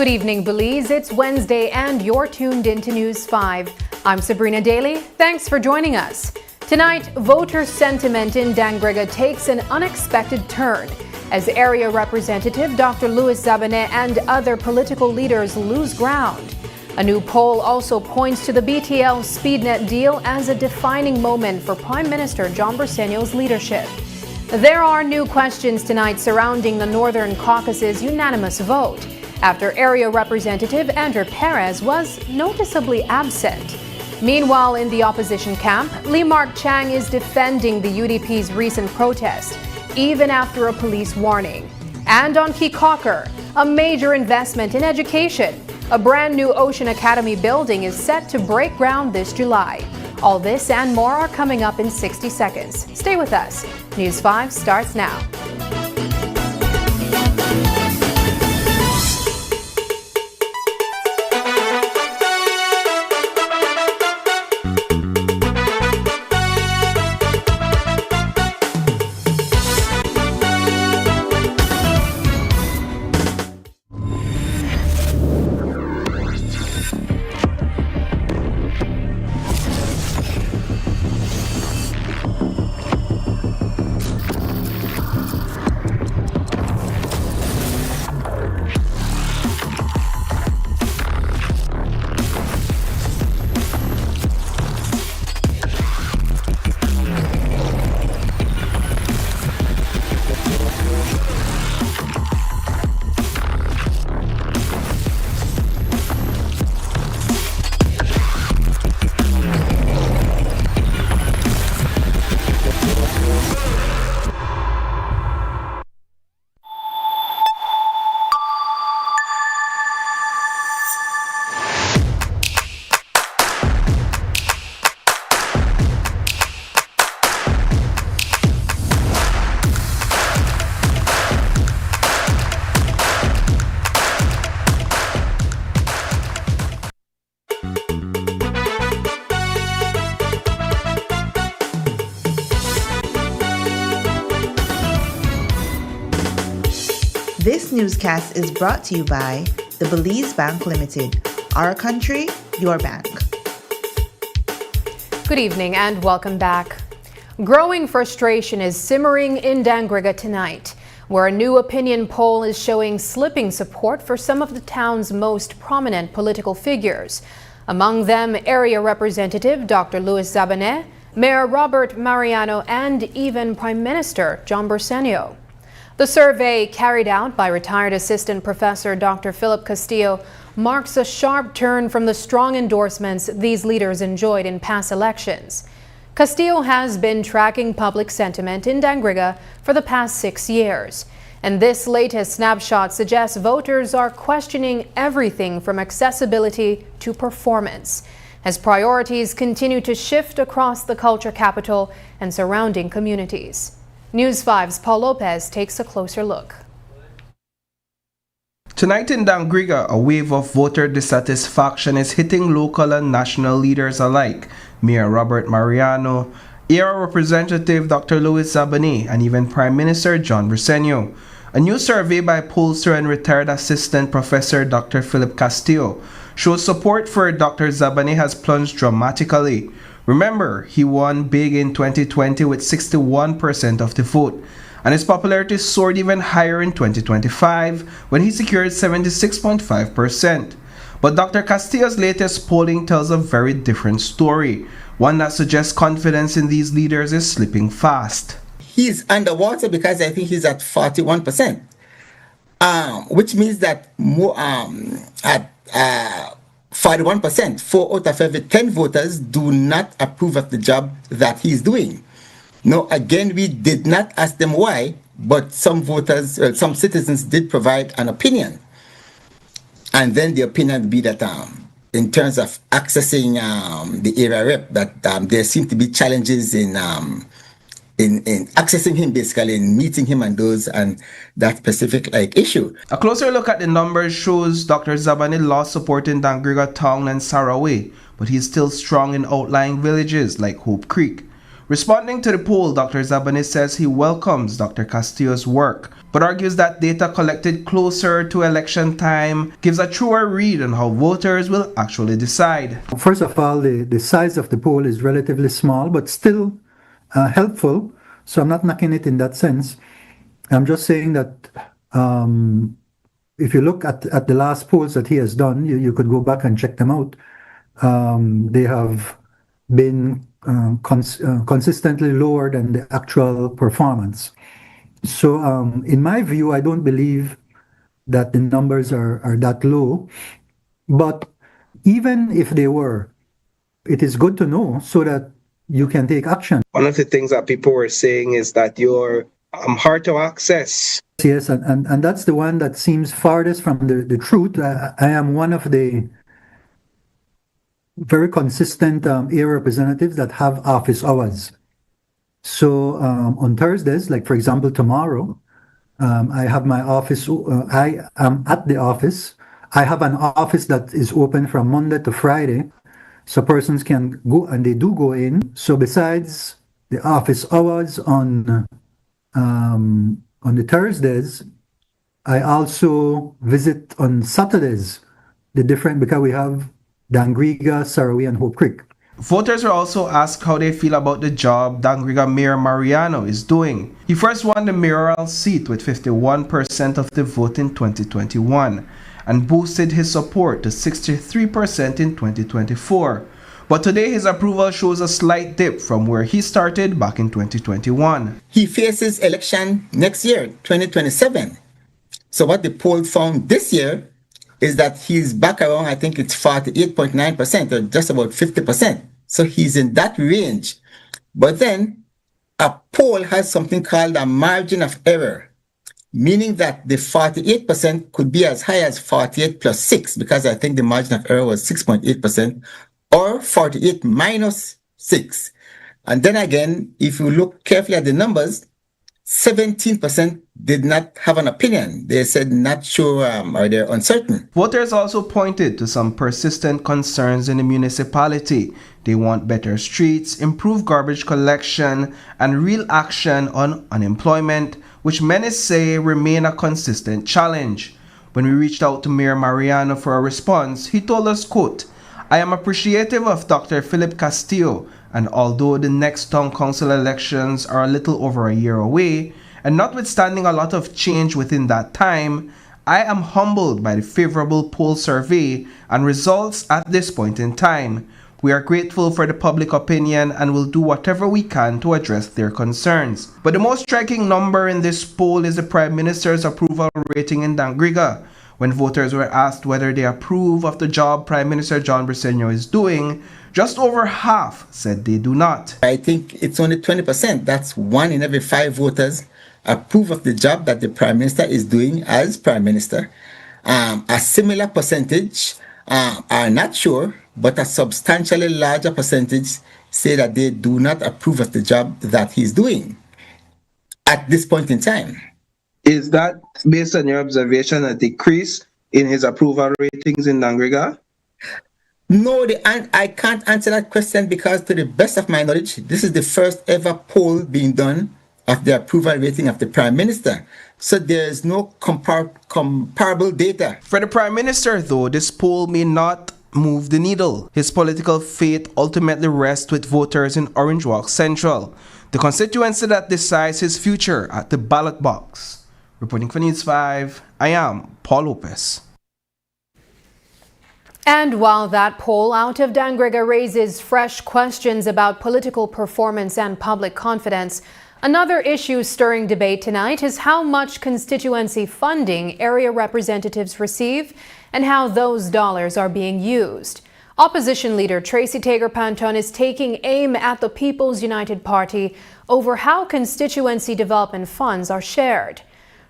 Good evening, Belize. It's Wednesday and you're tuned into News 5. I'm Sabrina Daly. Thanks for joining us. Tonight, voter sentiment in Dangrega takes an unexpected turn as Area Representative Dr. Louis Zabane and other political leaders lose ground. A new poll also points to the BTL SpeedNet deal as a defining moment for Prime Minister John Briceño's leadership. There are new questions tonight surrounding the Northern Caucus's unanimous vote after Area Representative Andrew Perez was noticeably absent. Meanwhile, in the opposition camp, Lee Mark Chang is defending the UDP's recent protest, even after a police warning. And on Kikocker, a major investment in education. A brand new Ocean Academy building is set to break ground this July. All this and more are coming up in 60 seconds. Stay with us. News 5 starts now. This newscast is brought to you by the Belize Bank Limited. Our country, your bank. Good evening and welcome back. Growing frustration is simmering in Dangrega tonight, where a new opinion poll is showing slipping support for some of the town's most prominent political figures. Among them, Area Representative Dr. Louis Zabané, Mayor Robert Mariano, and even Prime Minister John Briceño. The survey, carried out by retired Assistant Professor Dr. Philip Castillo, marks a sharp turn from the strong endorsements these leaders enjoyed in past elections. Castillo has been tracking public sentiment in Dangriga for the past 6 years. And this latest snapshot suggests voters are questioning everything from accessibility to performance, as priorities continue to shift across the culture capital and surrounding communities. News 5's Paul Lopez takes a closer look. Tonight in Dangriga, a wave of voter dissatisfaction is hitting local and national leaders alike. Mayor Robert Mariano, Area Representative Dr. Louis Zabané, and even Prime Minister John Briceño. A new survey by pollster and retired Assistant Professor Dr. Philip Castillo shows support for Dr. Zabané has plunged dramatically. Remember, he won big in 2020 with 61% of the vote, and his popularity soared even higher in 2025 when he secured 76.5%. But Dr. Castillo's latest polling tells a very different story, one that suggests confidence in these leaders is slipping fast. He's underwater because I think he's at 41%, which means that more at 41%, 4 out of every 10 voters do not approve of the job that he's doing. No, again, we did not ask them why, but some voters, some citizens did provide an opinion. And then the opinion would be that in terms of accessing the area rep, that there seem to be challenges in accessing him, basically, in meeting him and that specific issue. A closer look at the numbers shows Dr. Zabané lost support in Dangriga Town and Saraway, but he's still strong in outlying villages like Hope Creek. Responding to the poll, Dr. Zabané says he welcomes Dr. Castillo's work, but argues that data collected closer to election time gives a truer read on how voters will actually decide. First of all, the size of the poll is relatively small, but still helpful, so I'm not knocking it in that sense. I'm just saying that if you look at the last polls that he has done, you could go back and check them out. They have been consistently lower than the actual performance. So in my view, I don't believe that the numbers are that low, but even if they were, it is good to know so that you can take action. One of the things that people were saying is that you're hard to access. Yes, and that's the one that seems farthest from the truth. I am one of the very consistent area representatives that have office hours. So on Thursdays, like for example tomorrow, I have my office, I am at the office. I have an office that is open from Monday to Friday, so persons can go, and they do go in. So besides the office hours on the Thursdays, I also visit on Saturdays, because we have Dangriga, Saraway, and Hope Creek. Voters were also asked how they feel about the job Dangriga Mayor Mariano is doing. He first won the mayoral seat with 51% of the vote in 2021 and boosted his support to 63% in 2024. But today his approval shows a slight dip from where he started back in 2021. He faces election next year, 2027. So what the poll found this year is that he's back around, I think it's 48.9% or just about 50%. So he's in that range. But then a poll has something called a margin of error, meaning that the 48% could be as high as 48 plus 6, because I think the margin of error was 6.8%, or 48 minus 6. And then again, if you look carefully at the numbers, 17% did not have an opinion. They said not sure or they're uncertain. Voters also pointed to some persistent concerns in the municipality. They want better streets, improved garbage collection, and real action on unemployment, which many say remain a consistent challenge. When we reached out to Mayor Mariano for a response, he told us, quote, "I am appreciative of Dr. Philip Castillo, and although the next town council elections are a little over a year away, and notwithstanding a lot of change within that time, I am humbled by the favorable poll survey and results at this point in time. We are grateful for the public opinion and will do whatever we can to address their concerns. But the most striking number in this poll is the Prime Minister's approval rating in Dangriga. When voters were asked whether they approve of the job Prime Minister John Briceño is doing, just over half said they do not. I think it's only 20%. That's 1 in every 5 voters approve of the job that the Prime Minister is doing as Prime Minister. A similar percentage are not sure, but a substantially larger percentage say that they do not approve of the job that he's doing at this point in time. Is that, based on your observation, a decrease in his approval ratings in Dangriga? No, I can't answer that question because, to the best of my knowledge, this is the first ever poll being done of the approval rating of the Prime Minister. So there's no comparable data. For the Prime Minister, though, this poll may not move the needle. His political fate ultimately rests with voters in Orange Walk Central, the constituency that decides his future at the ballot box. Reporting for News 5, I am Paul Lopez. And while that poll out of Dangriga raises fresh questions about political performance and public confidence, another issue stirring debate tonight is how much constituency funding area representatives receive and how those dollars are being used. Opposition leader Tracy Tager-Panton is taking aim at the People's United Party over how constituency development funds are shared.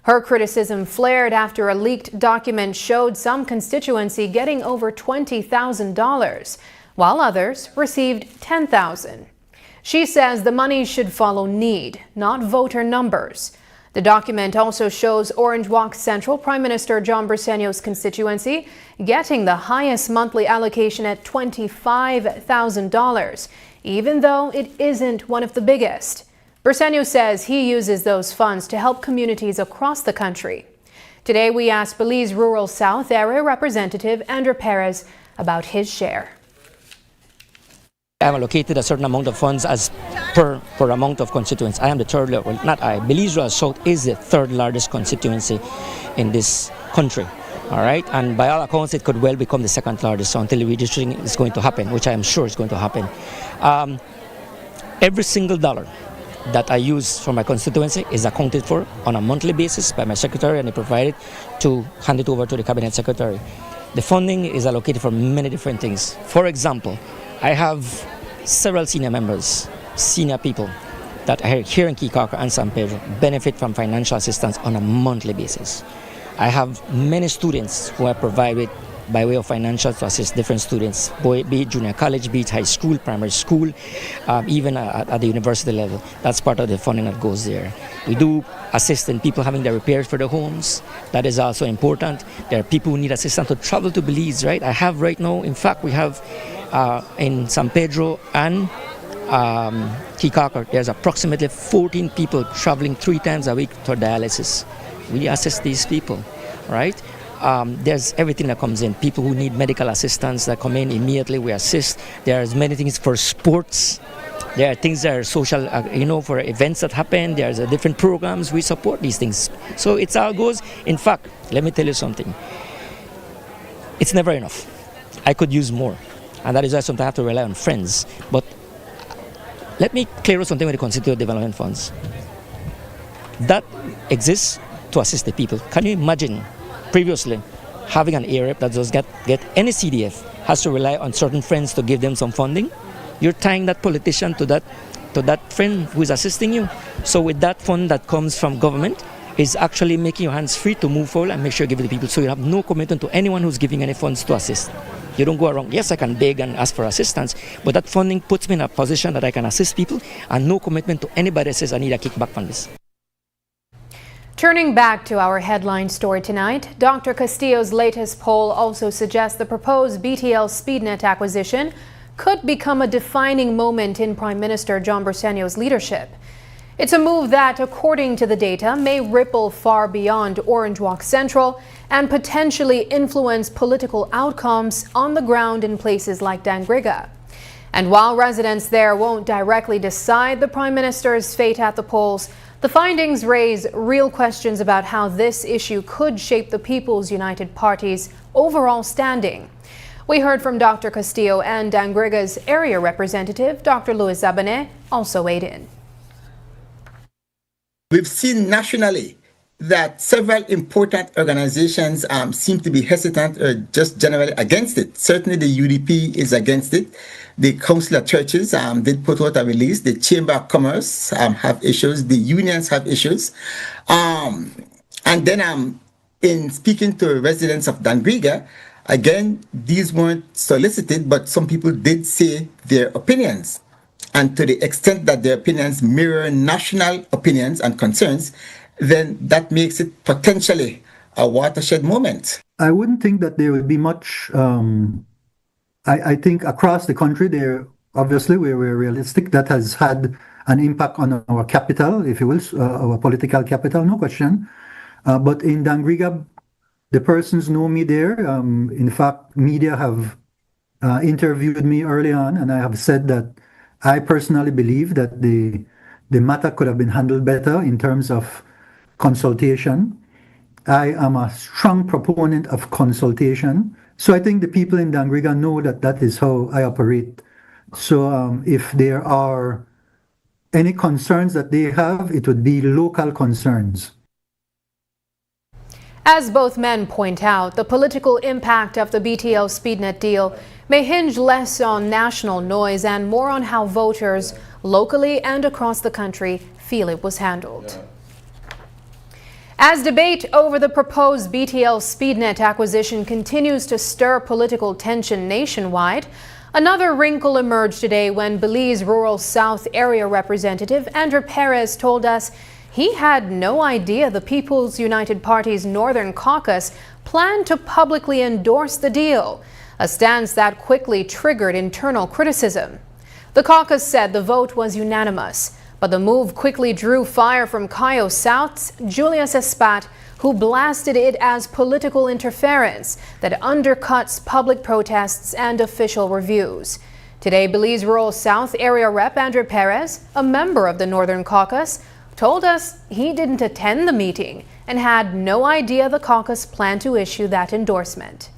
Her criticism flared after a leaked document showed some constituency getting over $20,000, while others received $10,000. She says the money should follow need, not voter numbers. The document also shows Orange Walk Central Prime Minister John Briceño's constituency getting the highest monthly allocation at $25,000, even though it isn't one of the biggest. Briceño says he uses those funds to help communities across the country. Today we asked Belize Rural South Area Representative Andrew Perez about his share. I'm allocated a certain amount of funds as per amount of constituents. I am the third, well, not I, Belize Rural South is the third largest constituency in this country. All right, and by all accounts, it could well become the second largest. So until redistricting is going to happen, which I am sure is going to happen, every single dollar that I use for my constituency is accounted for on a monthly basis by my secretary, and I provide it to hand it over to the cabinet secretary. The funding is allocated for many different things. For example, I have several senior members, senior people that are here in Kikaka and San Pedro benefit from financial assistance on a monthly basis. I have many students who I provide with by way of financial to assist different students, be it junior college, be it high school, primary school, even at the university level. That's part of the funding that goes there. We do assist in people having their repairs for their homes. That is also important. There are people who need assistance to travel to Belize, right? I have right now, in fact, we have in San Pedro and Kikaka, there's approximately 14 people traveling 3 times a week for dialysis. We assist these people, right? There's everything that comes in. People who need medical assistance that come in immediately, we assist. There's many things for sports. There are things that are social, for events that happen. There's different programs. We support these things. So it's how it goes. In fact, let me tell you something. It's never enough. I could use more. And that is why sometimes I have to rely on friends. But let me clear up something with the constituent development funds. That exists to assist the people. Can you imagine previously having an area that does get any CDF has to rely on certain friends to give them some funding? You're tying that politician to that friend who is assisting you. So with that fund that comes from government, is actually making your hands free to move forward and make sure you give it to people. So you have no commitment to anyone who's giving any funds to assist. You don't go around, yes, I can beg and ask for assistance, but that funding puts me in a position that I can assist people and no commitment to anybody that says I need a kickback from this. Turning back to our headline story tonight, Dr. Castillo's latest poll also suggests the proposed BTL SpeedNet acquisition could become a defining moment in Prime Minister John Briceño's leadership. It's a move that, according to the data, may ripple far beyond Orange Walk Central and potentially influence political outcomes on the ground in places like Dangriga. And while residents there won't directly decide the Prime Minister's fate at the polls, The findings raise real questions about how this issue could shape the People's United Party's overall standing. We heard from Dr. Castillo and Dangriga's area representative, Dr. Louis Zabane, also weighed in. We've seen nationally that several important organizations seem to be hesitant or just generally against it. Certainly the UDP is against it. The Council of Churches did put out a release. The Chamber of Commerce have issues. The unions have issues. And then in speaking to residents of Dangriga, again, these weren't solicited, but some people did say their opinions. And to the extent that their opinions mirror national opinions and concerns, then that makes it potentially a watershed moment. I wouldn't think that there would be much. I think across the country, there obviously we're realistic. That has had an impact on our capital, if you will, our political capital, no question. But in Dangriga, the persons know me there. In fact, media have interviewed me early on, and I have said that I personally believe that the matter could have been handled better in terms of consultation. I am a strong proponent of consultation. So I think the people in Dangriga know that that is how I operate. So if there are any concerns that they have, it would be local concerns. As both men point out, the political impact of the BTL SpeedNet deal may hinge less on national noise and more on how voters locally and across the country feel it was handled. As debate over the proposed BTL SpeedNet acquisition continues to stir political tension nationwide, another wrinkle emerged today when Belize Rural South Area Representative Andrew Perez told us he had no idea the People's United Party's Northern Caucus planned to publicly endorse the deal, a stance that quickly triggered internal criticism. The caucus said the vote was unanimous, but the move quickly drew fire from Cayo South's Julius Espat, who blasted it as political interference that undercuts public protests and official reviews. Today, Belize Rural South Area Rep Andrew Perez, a member of the Northern Caucus, told us he didn't attend the meeting and had no idea the caucus planned to issue that endorsement.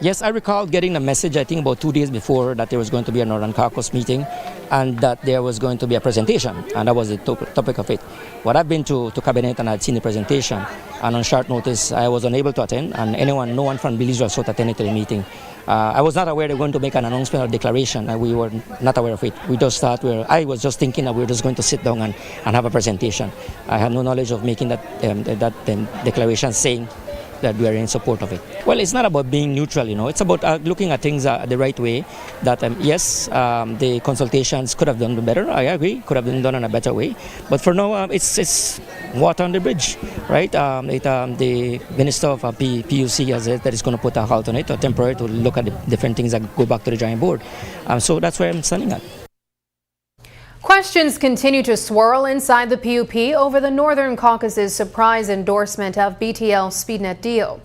Yes, I recall getting a message, I think about 2 days before, that there was going to be a Northern Caucus meeting and that there was going to be a presentation, and that was the topic of it. Well, I've been to Cabinet and I'd seen the presentation, and on short notice I was unable to attend, and no one from Belize was attended to the meeting. I was not aware they were going to make an announcement or declaration, and we were not aware of it. I was just thinking that we were just going to sit down and have a presentation. I had no knowledge of making that declaration saying that we are in support of it. Well, it's not about being neutral, it's about looking at things the right way. That yes, the consultations could have done better. I agree, could have been done in a better way. But for now, it's water on the bridge, right? The Minister of PUC has said that it's going to put a halt on it, or temporary, to look at the different things that go back to the drawing board. So that's where I'm standing at. Questions continue to swirl inside the PUP over the Northern Caucus's surprise endorsement of BTL SpeedNet deal.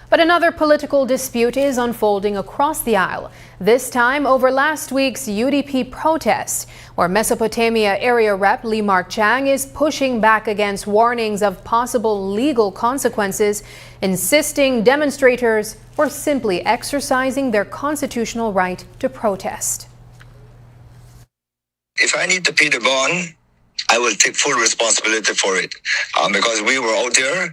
But another political dispute is unfolding across the aisle, this time over last week's UDP protest, where Mesopotamia Area Rep Lee Mark Chang is pushing back against warnings of possible legal consequences, insisting demonstrators were simply exercising their constitutional right to protest. If I need to pay the bond, I will take full responsibility for it, because we were out there,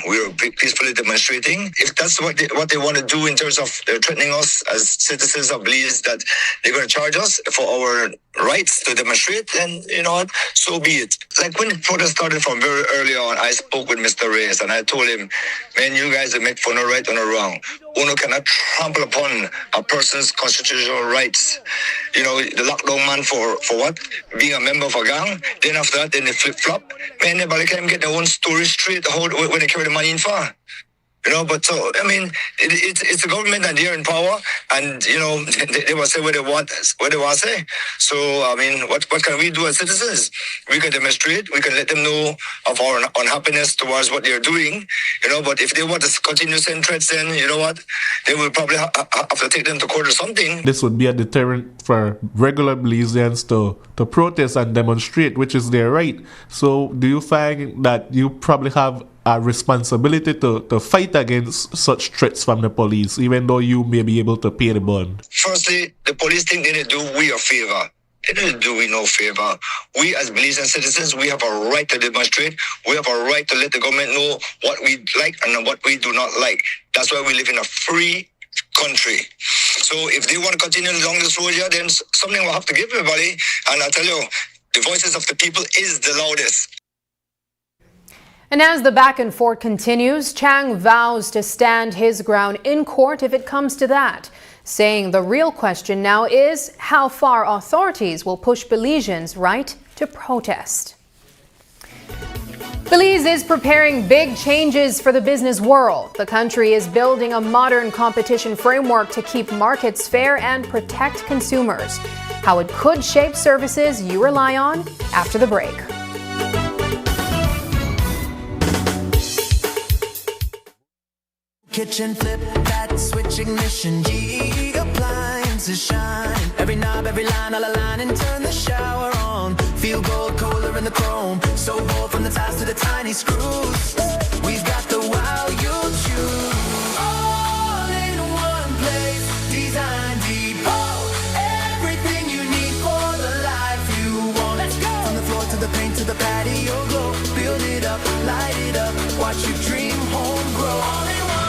we were peacefully demonstrating. If that's what they want to do in terms of threatening us as citizens of Belize, that they're going to charge us for our rights to demonstrate, then you know what, so be it. Like when the protest started from very early on, I spoke with Mr. Reyes and I told him, man, you guys are make for no right or no wrong. Uno cannot trample upon a person's constitutional rights. The lockdown man for what? Being a member of a gang. Then after that, then they flip-flop. Man, nobody can get their own story straight when they carry the money in for. But so, I mean, it's the government and they're in power, and, they will say what they want to say. So, I mean, what can we do as citizens? We can demonstrate, we can let them know of our unhappiness towards what they're doing, but if they want to continue sending threats, then, you know what, they will probably have to take them to court or something. This would be a deterrent for regular Belizeans to protest and demonstrate, which is their right. So do you find that you probably have a responsibility to fight against such threats from the police, even though you may be able to pay the bond? Firstly, the police think they didn't do we a favor. They didn't do we no favor. We as Belizean citizens, we have a right to demonstrate. We have a right to let the government know what we like and what we do not like. That's why we live in a free country. So if they want to continue along this road here, then something will have to give everybody. And I tell you, the voices of the people is the loudest. And as the back and forth continues, Chang vows to stand his ground in court if it comes to that, saying the real question now is how far authorities will push Belizeans' right to protest. Belize is preparing big changes for the business world. The country is building a modern competition framework to keep markets fair and protect consumers. How it could shape services you rely on after the break. Kitchen flip, that switch ignition, GE appliances shine. Every knob, every line, all align and turn the shower on. Feel gold, colder in the chrome. So bold from the ties to the tiny screws. We've got the wow you choose. All in one place, Design Depot. Everything you need for the life you want. Let's go! From the floor to the paint to the patio glow. Build it up, light it up. Watch your dream home grow. All in one.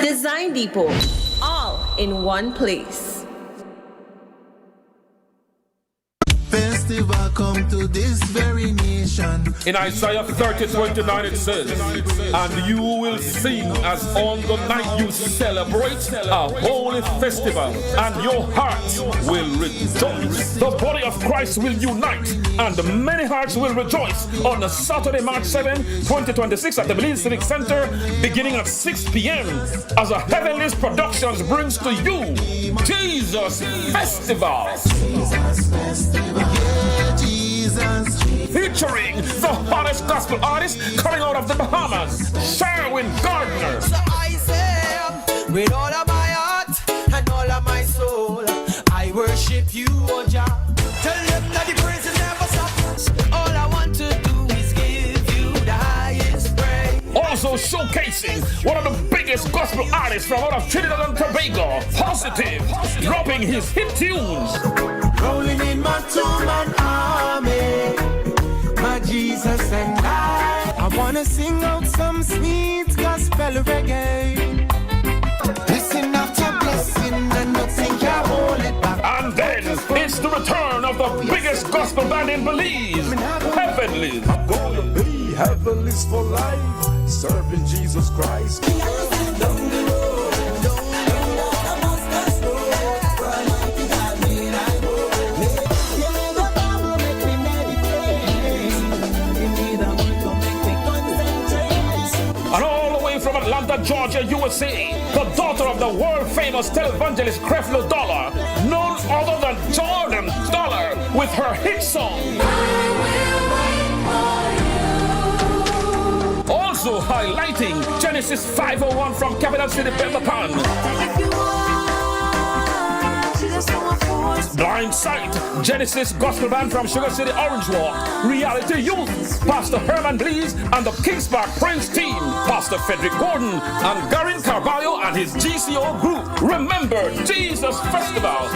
Design Depot, all in one place. Festival come to this very nation. In Isaiah 30:29 it says, and you will sing as on the night you celebrate a holy festival, and your heart will rejoice. The body of Christ will unite, and many hearts will rejoice on the Saturday, March 7, 2026 at the Belize Civic Center, beginning at 6 p.m. as a Heavenly's Productions brings to you Jesus Festival. Featuring the hottest gospel artist coming out of the Bahamas, Sherwin Gardner. So I say, with all of my heart and all of my soul, I worship you, O Jah. Tell them that the praise will never stop. All I want to do is give you the highest praise. Also showcasing one of the biggest gospel artists from out of Trinidad and Tobago, Positive, dropping his hit tunes. Rolling in my two-man army, my Jesus and I wanna sing out some sweet gospel reggae. Listen after blessing and nothing can hold it back. And then it's the return of the biggest gospel band in Belize, Heavenly. I'm gonna be heavenly's for life, serving Jesus Christ. Atlanta, Georgia, USA, the daughter of the world-famous televangelist Creflo Dollar, none other than Jordan Dollar, with her hit song. Also highlighting Genesis 501 from Capital City, Pepperpan. Blind Sight, Genesis Gospel Band from Sugar City, Orange Walk, Reality Youth, Pastor Herman Blees and the Kings Park Prince team, Pastor Frederick Gordon and Garin Carvalho and his GCO group. Remember, Jesus Festival.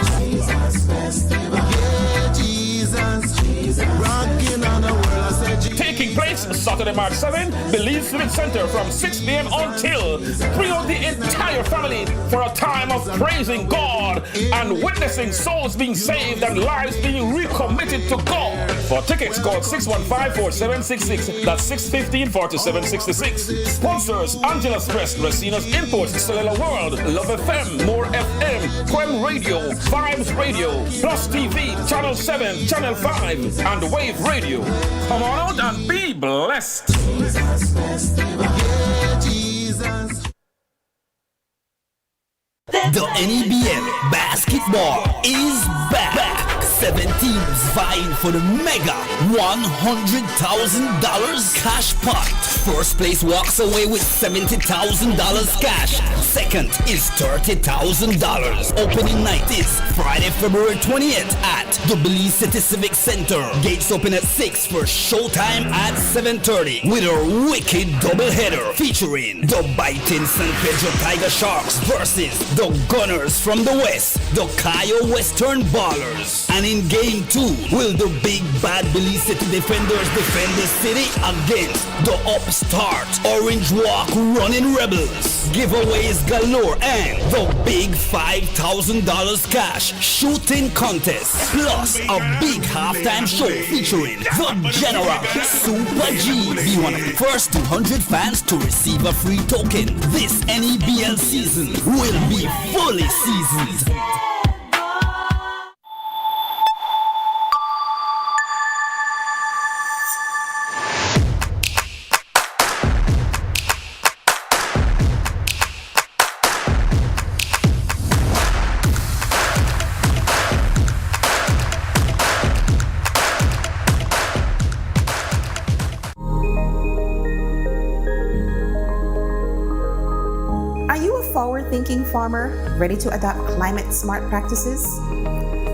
Jesus, rocking on the world. Taking take place Saturday, March 7, Belize Civic Center from 6 p.m. until. Bring out the entire family for a time of praising God and witnessing souls being saved and lives being recommitted to God. For tickets, call 615-4766. That's 615-4766. Sponsors: Angela's Press, Racina's Imports, Cellular World, Love FM, More FM, Quem Radio, Vibes Radio, Plus TV, Channel 7, Channel 5, and Wave Radio. Come on out and be blessed. The NEBL basketball is back. 7 teams vying for the mega $100,000 cash pot. First place walks away with $70,000 cash. Second is $30,000. Opening night is Friday, February 20th at the Belize City Civic Center. Gates open at 6 for showtime at 7:30 with a wicked doubleheader featuring the biting San Pedro Tiger Sharks versus the Gunners from the West, the Cayo Western Ballers. And in game 2, will the big bad Belize City Defenders defend the city against the upstart Orange Walk Running Rebels? Giveaways galore and the big $5,000 cash shooting contest, plus a big halftime show featuring the General Super G. Be one of the first 200 fans to receive a free token. This NEBL season will be fully seasoned. Forward-thinking farmer ready to adopt climate-smart practices?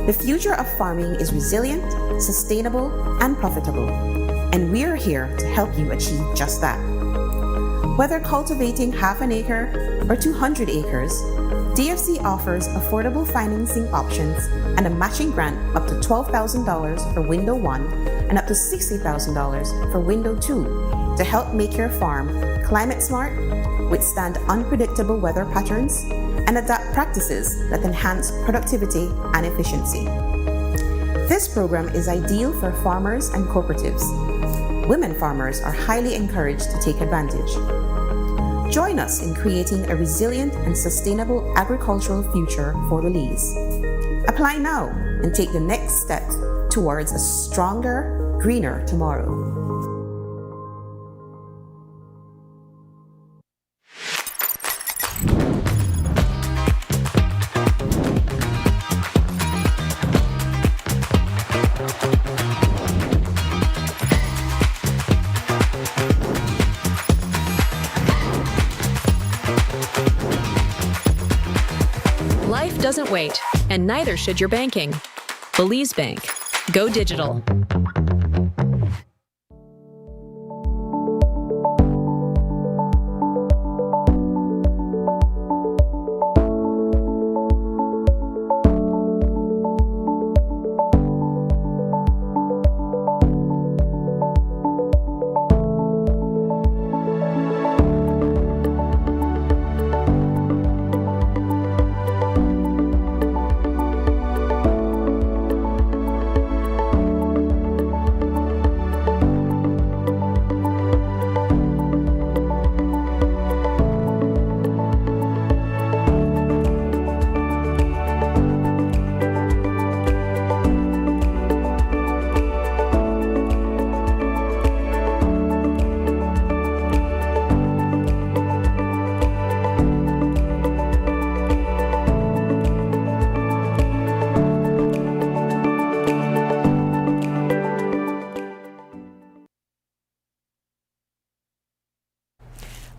The future of farming is resilient, sustainable, and profitable, and we're here to help you achieve just that. Whether cultivating half an acre or 200 acres, DFC offers affordable financing options and a matching grant up to $12,000 for Window 1 and up to $60,000 for Window 2 to help make your farm climate-smart, withstand unpredictable weather patterns, and adapt practices that enhance productivity and efficiency. This program is ideal for farmers and cooperatives. Women farmers are highly encouraged to take advantage. Join us in creating a resilient and sustainable agricultural future for Belize. Apply now and take the next step towards a stronger, greener tomorrow. Life doesn't wait, and neither should your banking. Belize Bank. Go digital.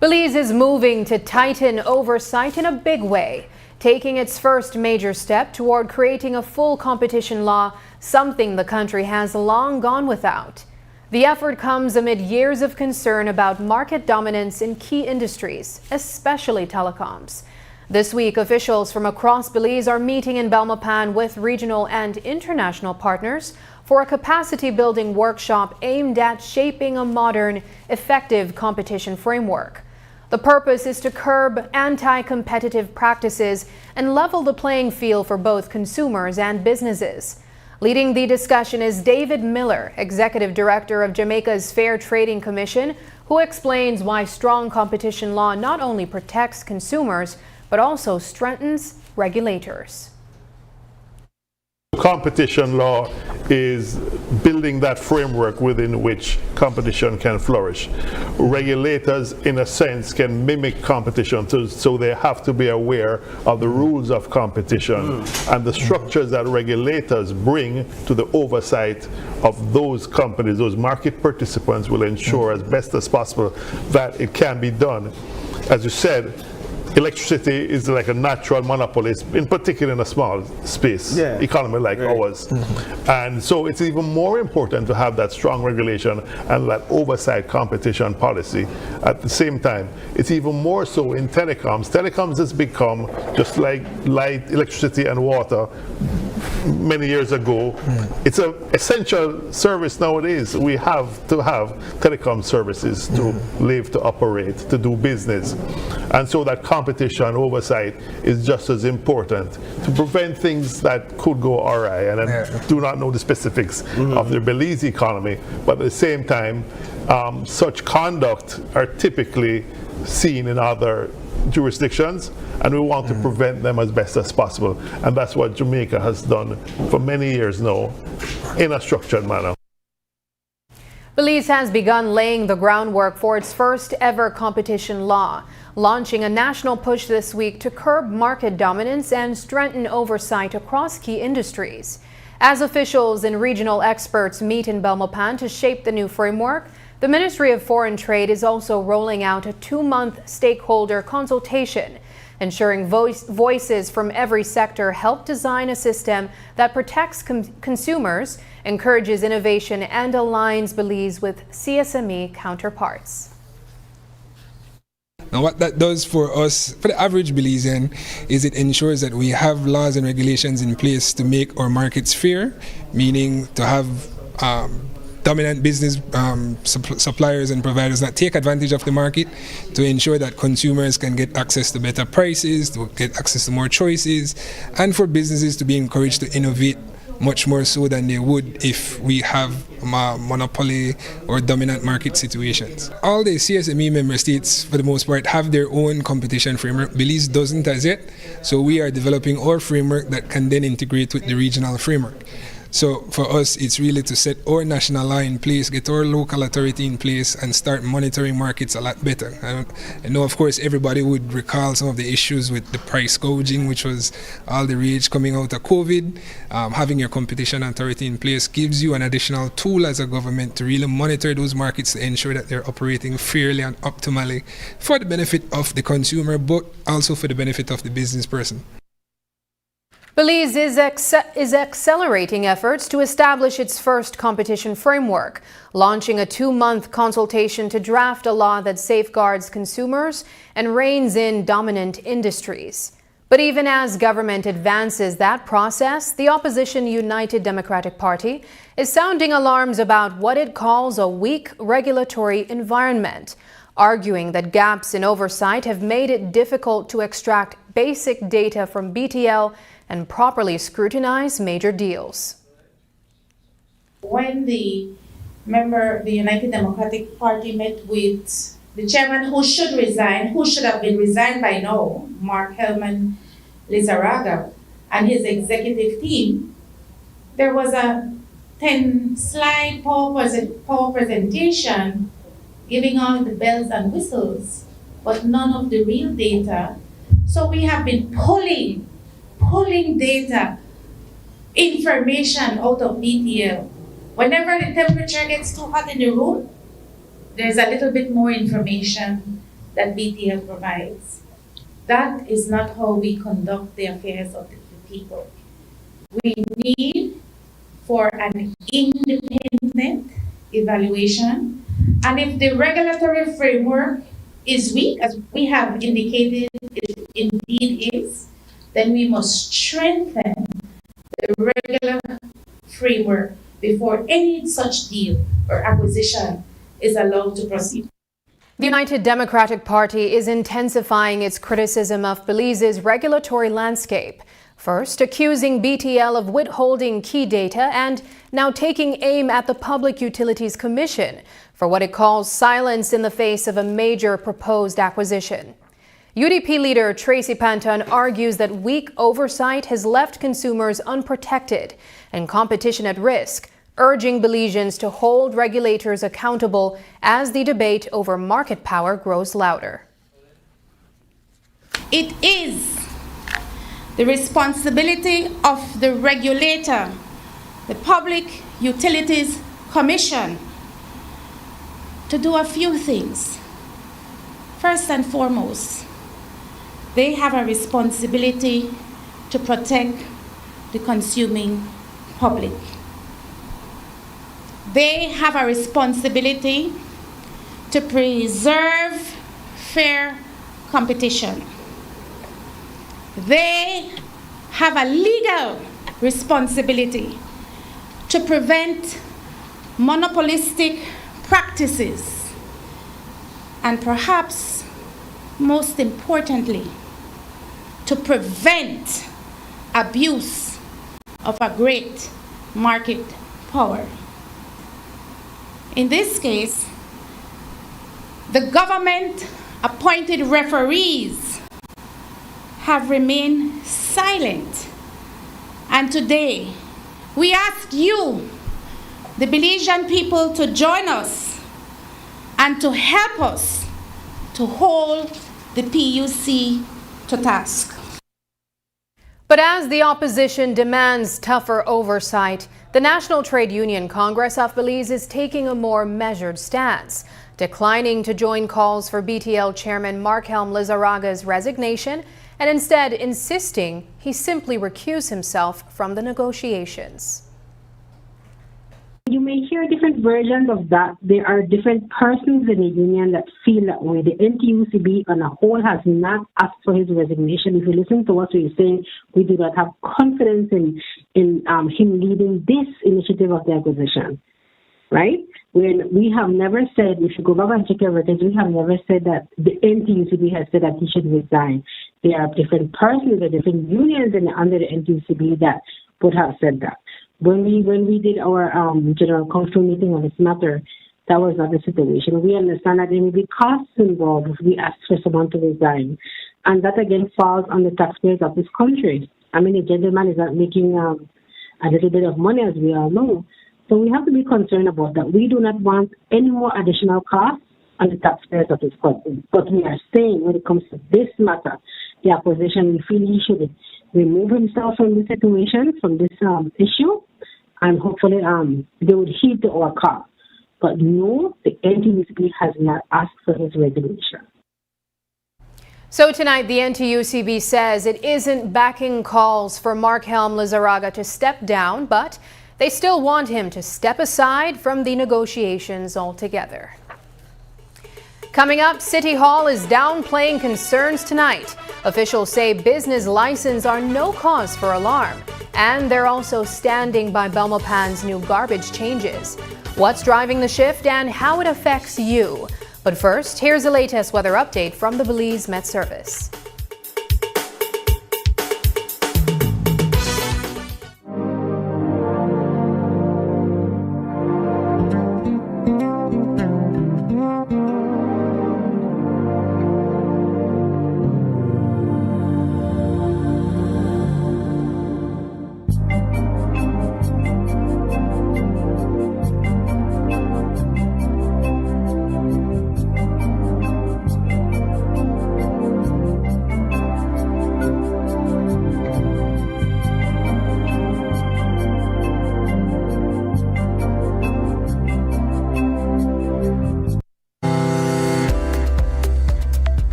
Belize is moving to tighten oversight in a big way, taking its first major step toward creating a full competition law, something the country has long gone without. The effort comes amid years of concern about market dominance in key industries, especially telecoms. This week, officials from across Belize are meeting in Belmopan with regional and international partners for a capacity-building workshop aimed at shaping a modern, effective competition framework. The purpose is to curb anti-competitive practices and level the playing field for both consumers and businesses. Leading the discussion is David Miller, Executive Director of Jamaica's Fair Trading Commission, who explains why strong competition law not only protects consumers, but also strengthens regulators. Competition law is building that framework within which competition can flourish. Regulators, in a sense, can mimic competition, so they have to be aware of the rules of competition and the structures that regulators bring to the oversight of those companies. Those market participants will ensure as best as possible that it can be done. As you said, electricity is like a natural monopoly, in particular in a small space economy like ours. And so it's even more important to have that strong regulation and that oversight competition policy. At the same time, it's even more so in telecoms. Telecoms has become just like light, electricity and water many years ago. It's an essential service nowadays. We have to have telecom services to live, to operate, to do business. And so that competition oversight is just as important to prevent things that could go awry. And I do not know the specifics of the Belize economy, but at the same time, such conduct are typically seen in other jurisdictions, and we want to prevent them as best as possible. And that's what Jamaica has done for many years now in a structured manner. Belize has begun laying the groundwork for its first ever competition law, launching a national push this week to curb market dominance and strengthen oversight across key industries. As officials and regional experts meet in Belmopan to shape the new framework, the Ministry of Foreign Trade is also rolling out a 2-month stakeholder consultation, ensuring voices from every sector help design a system that protects consumers, encourages innovation, and aligns Belize with CSME counterparts. Now what that does for us, for the average Belizean, is it ensures that we have laws and regulations in place to make our markets fair, meaning to have dominant business suppliers and providers that take advantage of the market to ensure that consumers can get access to better prices, to get access to more choices, and for businesses to be encouraged to innovate much more so than they would if we have monopoly or dominant market situations. All the CSME member states, for the most part, have their own competition framework. Belize doesn't as yet, so we are developing our framework that can then integrate with the regional framework. So for us, it's really to set our national law in place, get our local authority in place, and start monitoring markets a lot better. I know, of course, everybody would recall some of the issues with the price gouging, which was all the rage coming out of COVID. Having your competition authority in place gives you an additional tool as a government to really monitor those markets to ensure that they're operating fairly and optimally for the benefit of the consumer, but also for the benefit of the business person. Belize is accelerating efforts to establish its first competition framework, launching a 2-month consultation to draft a law that safeguards consumers and reins in dominant industries. But even as government advances that process, the opposition United Democratic Party is sounding alarms about what it calls a weak regulatory environment, arguing that gaps in oversight have made it difficult to extract basic data from BTL and properly scrutinize major deals. When the member of the United Democratic Party met with the chairman who should resign, who should have been resigned by now, Mark Hellman Lizarraga, and his executive team, there was a 10-slide power presentation giving all the bells and whistles, but none of the real data. So we have been pulling data, information out of BTL. Whenever the temperature gets too hot in the room, there's a little bit more information that BTL provides. That is not how we conduct the affairs of the people. We need for an independent evaluation, and if the regulatory framework is weak, as we have indicated it indeed is, then we must strengthen the regular framework before any such deal or acquisition is allowed to proceed. The United Democratic Party is intensifying its criticism of Belize's regulatory landscape. First, accusing BTL of withholding key data and now taking aim at the Public Utilities Commission for what it calls silence in the face of a major proposed acquisition. UDP leader Tracy Panton argues that weak oversight has left consumers unprotected and competition at risk, urging Belizeans to hold regulators accountable as the debate over market power grows louder. It is the responsibility of the regulator, the Public Utilities Commission, to do a few things. First and foremost, they have a responsibility to protect the consuming public. They have a responsibility to preserve fair competition. They have a legal responsibility to prevent monopolistic practices and perhaps most importantly, to prevent abuse of a great market power. In this case, the government-appointed referees have remained silent. And today, we ask you, the Belizean people, to join us and to help us to hold the PUC to task. But as the opposition demands tougher oversight, the National Trade Union Congress of Belize is taking a more measured stance, declining to join calls for BTL Chairman Mark-Helm Lizarraga's resignation and instead insisting he simply recuse himself from the negotiations. You may hear different versions of that. There are different persons in the union that feel that way. The NTUCB on a whole has not asked for his resignation. If you listen to what we're saying, we do not have confidence in him leading this initiative of the acquisition, right? When we have never said, if you go back and check your records, we have never said that the NTUCB has said that he should resign. There are different persons or different unions under the NTUCB that would have said that. When we did our general council meeting on this matter, that was not the situation. We understand that there may be costs involved if we ask for someone to resign. And that again falls on the taxpayers of this country. I mean, the gentleman is not making a little bit of money, as we all know. So we have to be concerned about that. We do not want any more additional costs on the taxpayers of this country. But we are saying when it comes to this matter, the opposition, we feel he should remove himself from the situation, from this issue, and hopefully they would heed to our call. But no, the NTUCB has not asked for his resignation. So tonight, the NTUCB says it isn't backing calls for Mark-Helm Lizarraga to step down, but they still want him to step aside from the negotiations altogether. Coming up, City Hall is downplaying concerns tonight. Officials say business licenses are no cause for alarm, and they're also standing by Belmopan's new garbage changes. What's driving the shift and how it affects you? But first, here's the latest weather update from the Belize Met Service.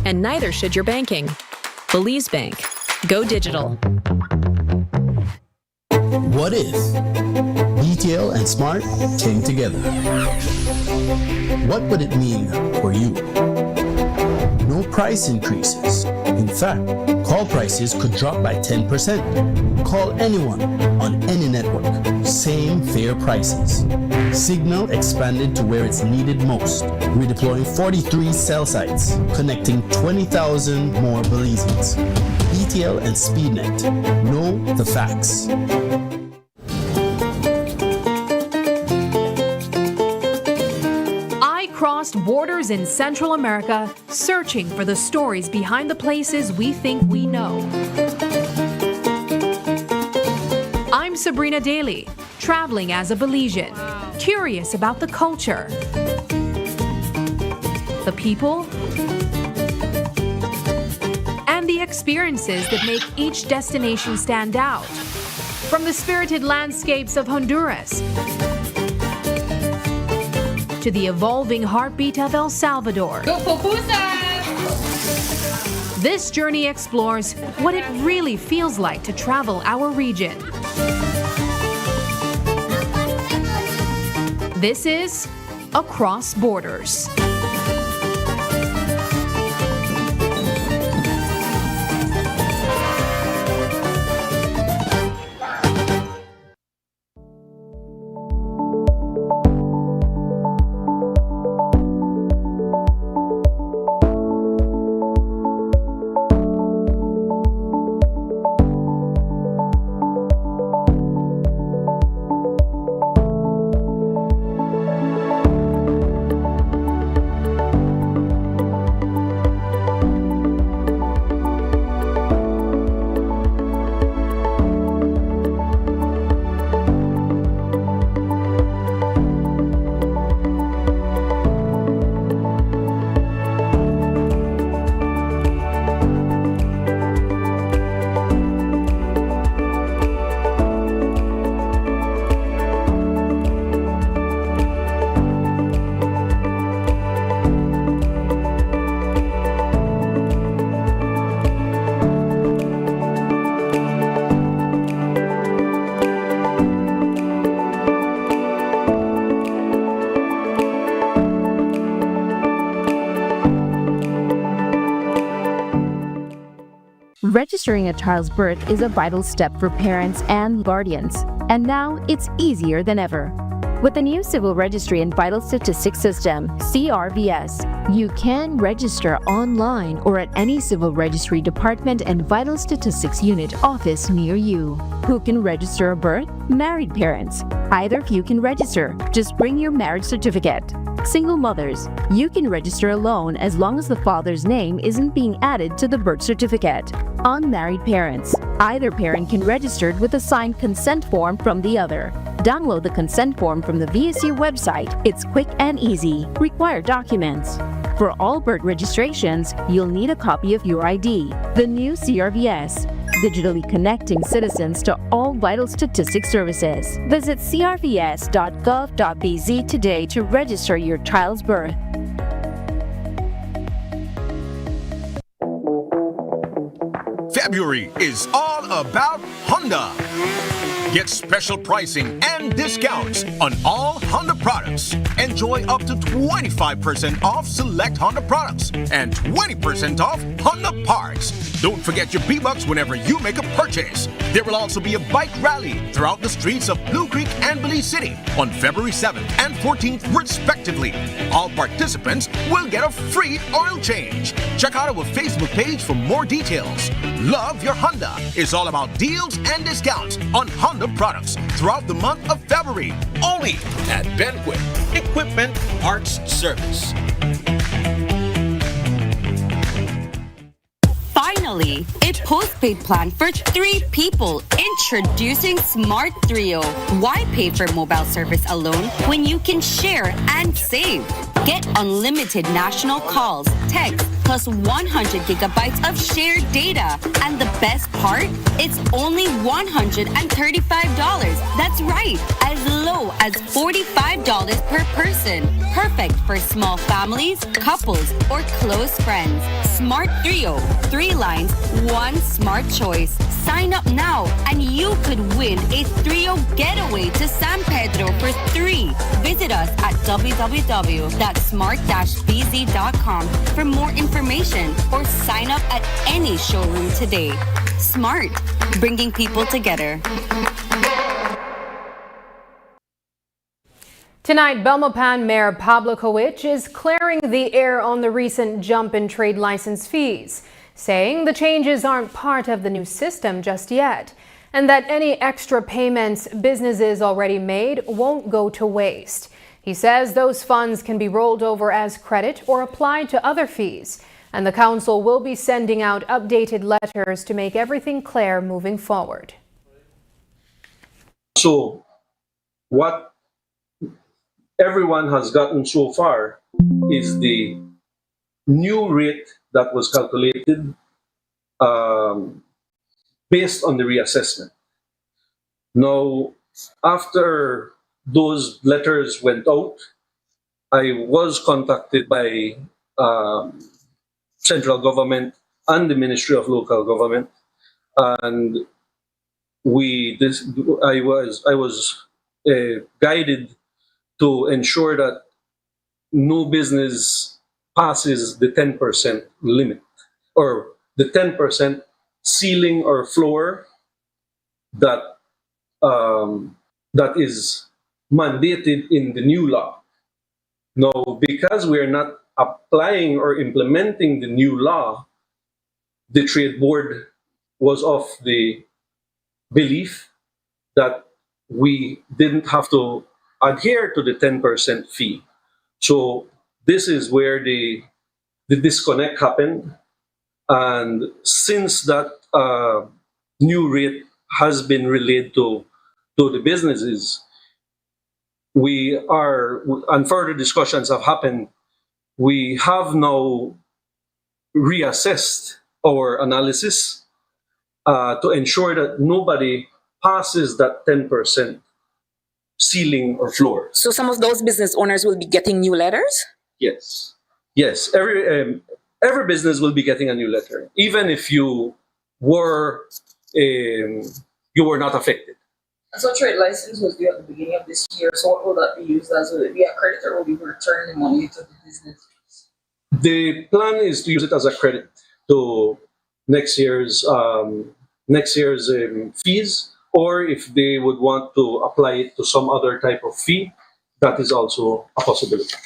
and neither should your banking. Belize Bank. Go digital. What if Detail and Smart came together? What would it mean for you? No price increases. In fact, call prices could drop by 10%. Call anyone on any network. Same fair prices. Signal expanded to where it's needed most. Redeploying 43 cell sites, connecting 20,000 more Belizeans. ETL and SpeedNet. Know the facts. I crossed borders in Central America, searching for the stories behind the places we think we know. I'm Sabrina Daly, traveling as a Belizean, curious about the culture, the people, and the experiences that make each destination stand out. From the spirited landscapes of Honduras to the evolving heartbeat of El Salvador. Go pupusas! This journey explores what it really feels like to travel our region. This is Across Borders. Registering a child's birth is a vital step for parents and guardians, and now it's easier than ever. With the new Civil Registry and Vital Statistics System, CRVS, you can register online or at any Civil Registry Department and Vital Statistics Unit office near you. Who can register a birth? Married parents. Either of you can register. Just bring your marriage certificate. Single mothers. You can register alone as long as the father's name isn't being added to the birth certificate. Unmarried parents. Either parent can register with a signed consent form from the other. Download the consent form from the VSU website. It's quick and easy. Required documents. For all birth registrations, you'll need a copy of your ID. The new CRVS, digitally connecting citizens to all vital statistics services. Visit crvs.gov.bz today to register your child's birth. February is all about Honda. Get special pricing and discounts on all Honda products. Enjoy up to 25% off select Honda products and 20% off Honda parts. Don't forget your B-Bucks whenever you make a purchase. There will also be a bike rally throughout the streets of Blue Creek and Belize City on February 7th and 14th respectively. All participants will get a free oil change. Check out our Facebook page for more details. Love Your Honda is all about deals and discounts on Honda products throughout the month of February, only at Benquit Equipment Parts Service. Finally, a postpaid plan for 3 people. Introducing Smart Trio. Why pay for mobile service alone when you can share and save? Get unlimited national calls, texts, plus 100 gigabytes of shared data. And the best part? It's only $135. That's right, as low as $45 per person. Perfect for small families, couples, or close friends. Smart Trio. 3 lines, 1 smart choice. Sign up now and you could win a Trio getaway to San Pedro for 3. Visit us at www.smart-bz.com for more information or sign up at any showroom today. Smart, bringing people together. Tonight, Belmopan Mayor Pablo Kowich is clearing the air on the recent jump in trade license fees, saying the changes aren't part of the new system just yet, and that any extra payments businesses already made won't go to waste. He says those funds can be rolled over as credit or applied to other fees, and the council will be sending out updated letters to make everything clear moving forward. So, what everyone has gotten so far is the new rate that was calculated based on the reassessment. Now, after those letters went out, I was contacted by central government and the Ministry of Local Government, and I was guided to ensure that no business passes the 10% limit or the 10% ceiling or floor that that is mandated in the new law. Now, because we are not applying or implementing the new law, the Trade Board was of the belief that we didn't have to adhere to the 10% fee. So this is where the disconnect happened. And since that new rate has been relayed to the businesses, and further discussions have happened, we have now reassessed our analysis to ensure that nobody passes that 10% ceiling or floor. So some of those business owners will be getting new letters? Yes. Yes. Every business will be getting a new letter, even if you were not affected. And so trade license was due at the beginning of this year. So what will that be used as? Will it be a credit or will we return the money to the business? The plan is to use it as a credit to next year's fees, or if they would want to apply it to some other type of fee, that is also a possibility.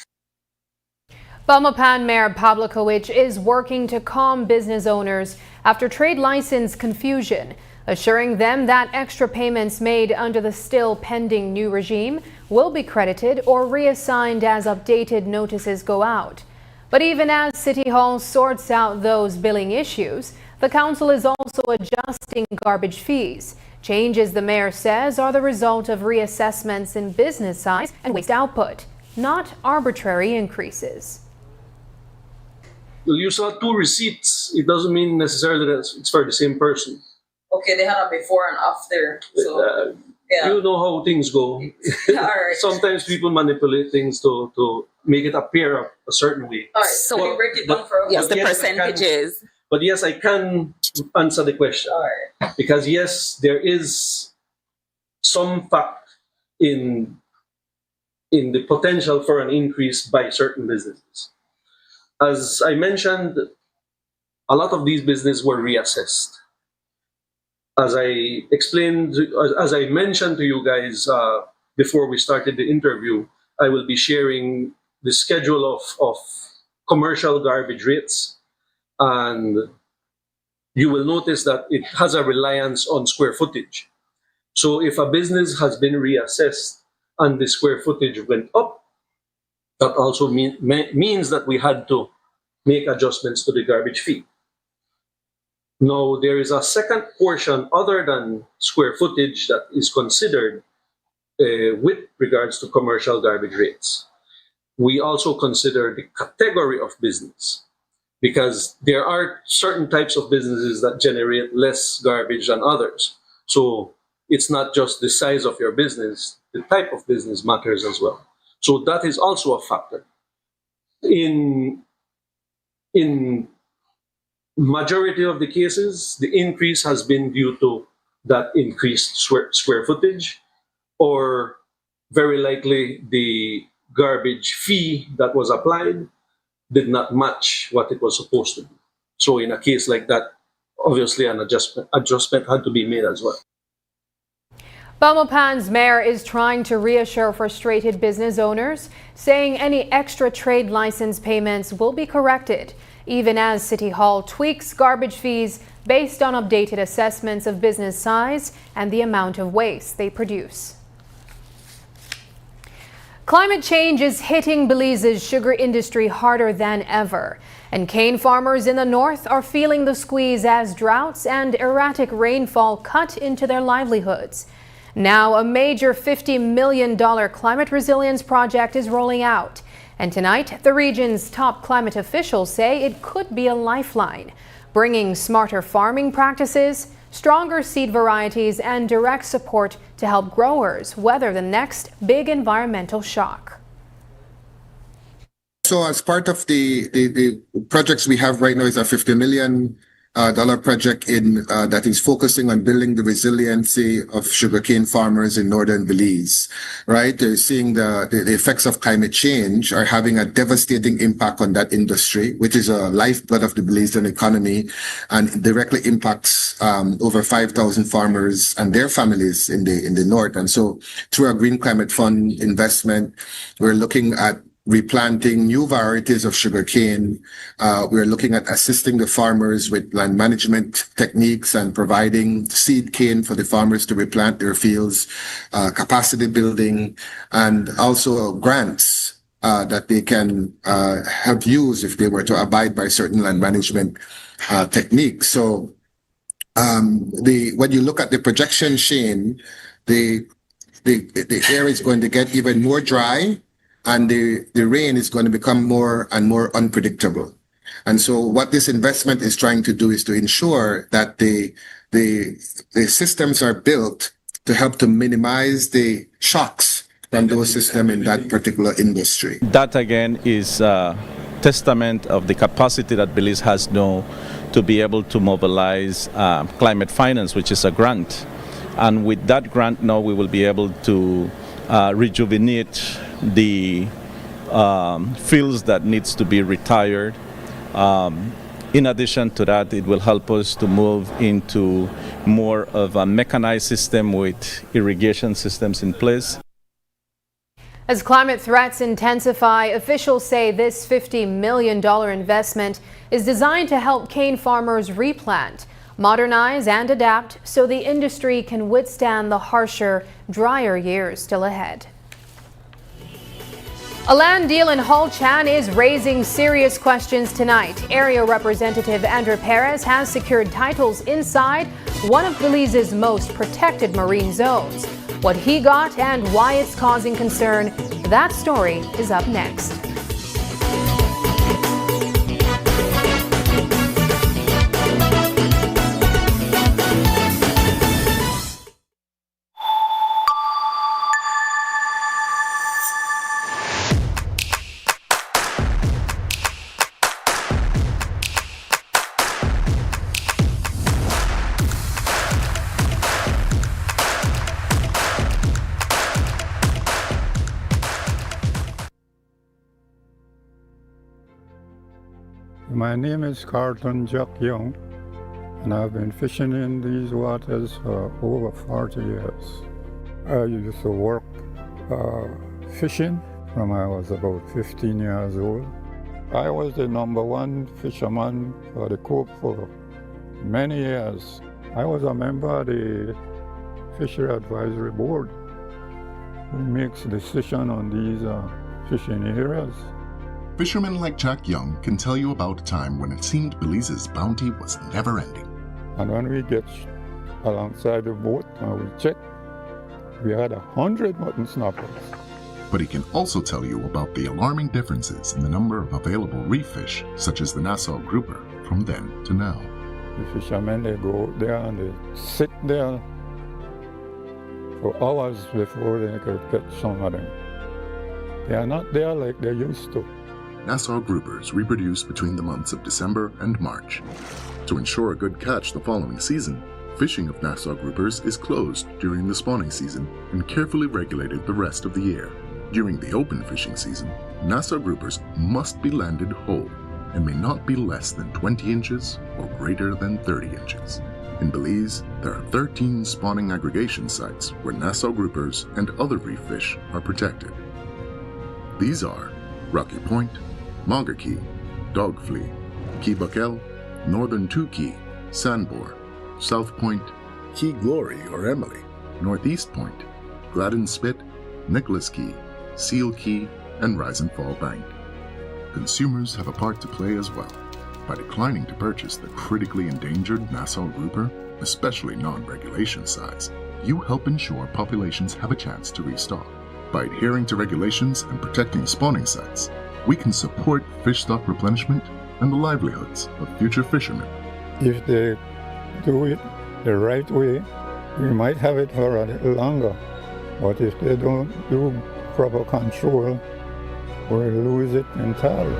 Belmopan Mayor Pablo Kowich is working to calm business owners after trade license confusion, assuring them that extra payments made under the still pending new regime will be credited or reassigned as updated notices go out. But even as City Hall sorts out those billing issues, the council is also adjusting garbage fees. Changes, the mayor says, are the result of reassessments in business size and waste output, not arbitrary increases. You saw 2 receipts. It doesn't mean necessarily that it's for the same person. Okay, they had a before and after. So, yeah. You know how things go. All right. Sometimes people manipulate things to make it appear a certain way. All right, so we break it down for us. Yes, the percentages. But yes, I can answer the question. All right. Because yes, there is some fact in the potential for an increase by certain businesses. As I mentioned, a lot of these businesses were reassessed. As I explained, as I mentioned to you guys before we started the interview, I will be sharing the schedule of commercial garbage rates, and you will notice that it has a reliance on square footage. So if a business has been reassessed and the square footage went up, that also means that we had to make adjustments to the garbage fee. Now, there is a second portion other than square footage that is considered with regards to commercial garbage rates. We also consider the category of business. because there are certain types of businesses that generate less garbage than others. So it's not just the size of your business, the type of business matters as well. So that is also a factor. In majority of the cases, the increase has been due to that increased square footage, or very likely the garbage fee that was applied did not match what it was supposed to be. So in a case like that, obviously an adjustment had to be made as well. Belmopan's mayor is trying to reassure frustrated business owners, saying any extra trade license payments will be corrected, even as City Hall tweaks garbage fees based on updated assessments of business size and the amount of waste they produce. Climate change is hitting Belize's sugar industry harder than ever, and cane farmers in the north are feeling the squeeze as droughts and erratic rainfall cut into their livelihoods. Now, a major $50 million climate resilience project is rolling out. And tonight, the region's top climate officials say it could be a lifeline, bringing smarter farming practices, stronger seed varieties, and direct support to help growers weather the next big environmental shock. So as part of the projects we have right now is a $50 million project that is focusing on building the resiliency of sugarcane farmers in northern Belize, right? They're seeing the effects of climate change are having a devastating impact on that industry, which is a lifeblood of the Belizean economy, and directly impacts over 5,000 farmers and their families in the north. And so through our Green Climate Fund investment, we're looking at replanting new varieties of sugarcane. We're looking at assisting the farmers with land management techniques and providing seed cane for the farmers to replant their fields, capacity building, and also grants that they can have used if they were to abide by certain land management techniques. So when you look at the projection, Shane, the air is going to get even more dry, and the rain is going to become more and more unpredictable. And so what this investment is trying to do is to ensure that the systems are built to help to minimize the shocks from those systems in that particular industry. That again is a testament of the capacity that Belize has now to be able to mobilize climate finance, which is a grant. And with that grant now we will be able to rejuvenate the fields that needs to be retired. In addition to that, it will help us to move into more of a mechanized system with irrigation systems in place. As climate threats intensify, officials say this $50 million investment is designed to help cane farmers replant, modernize and adapt so the industry can withstand the harsher, drier years still ahead. A land deal in Hall Chan is raising serious questions tonight. Area Representative Andrew Perez has secured titles inside one of Belize's most protected marine zones. What he got and why it's causing concern, that story is up next. My name is Carlton Jack Young, and I've been fishing in these waters for over 40 years. I used to work fishing from I was about 15 years old. I was the #1 fisherman for the Cove for many years. I was a member of the Fishery Advisory Board who makes decisions on these fishing areas. Fishermen like Jack Young can tell you about a time when it seemed Belize's bounty was never ending. And when we get alongside the boat and we check, we had 100 mutton snappers. but he can also tell you about the alarming differences in the number of available reef fish, such as the Nassau grouper, from then to now. The fishermen, they go out there and they sit there for hours before they could catch some of them. They are not there like they used to. Nassau groupers reproduce between the months of December and March. To ensure a good catch the following season, fishing of Nassau groupers is closed during the spawning season and carefully regulated the rest of the year. During the open fishing season, Nassau groupers must be landed whole and may not be less than 20 inches or greater than 30 inches. In Belize, there are 13 spawning aggregation sites where Nassau groupers and other reef fish are protected. These are Rocky Point, Mauga Key, Dog Flea, Key Buckell, Northern Two Key, Sandbore, South Point, Key Glory or Emily, Northeast Point, Gladden Spit, Nicholas Key, Seal Key, and Rise and Fall Bank. Consumers have a part to play as well. By declining to purchase the critically endangered Nassau grouper, especially non-regulation size, you help ensure populations have a chance to restock. By adhering to regulations and protecting spawning sites, we can support fish stock replenishment and the livelihoods of future fishermen. If they do it the right way, we might have it for a little longer. But if they don't do proper control, we'll lose it entirely.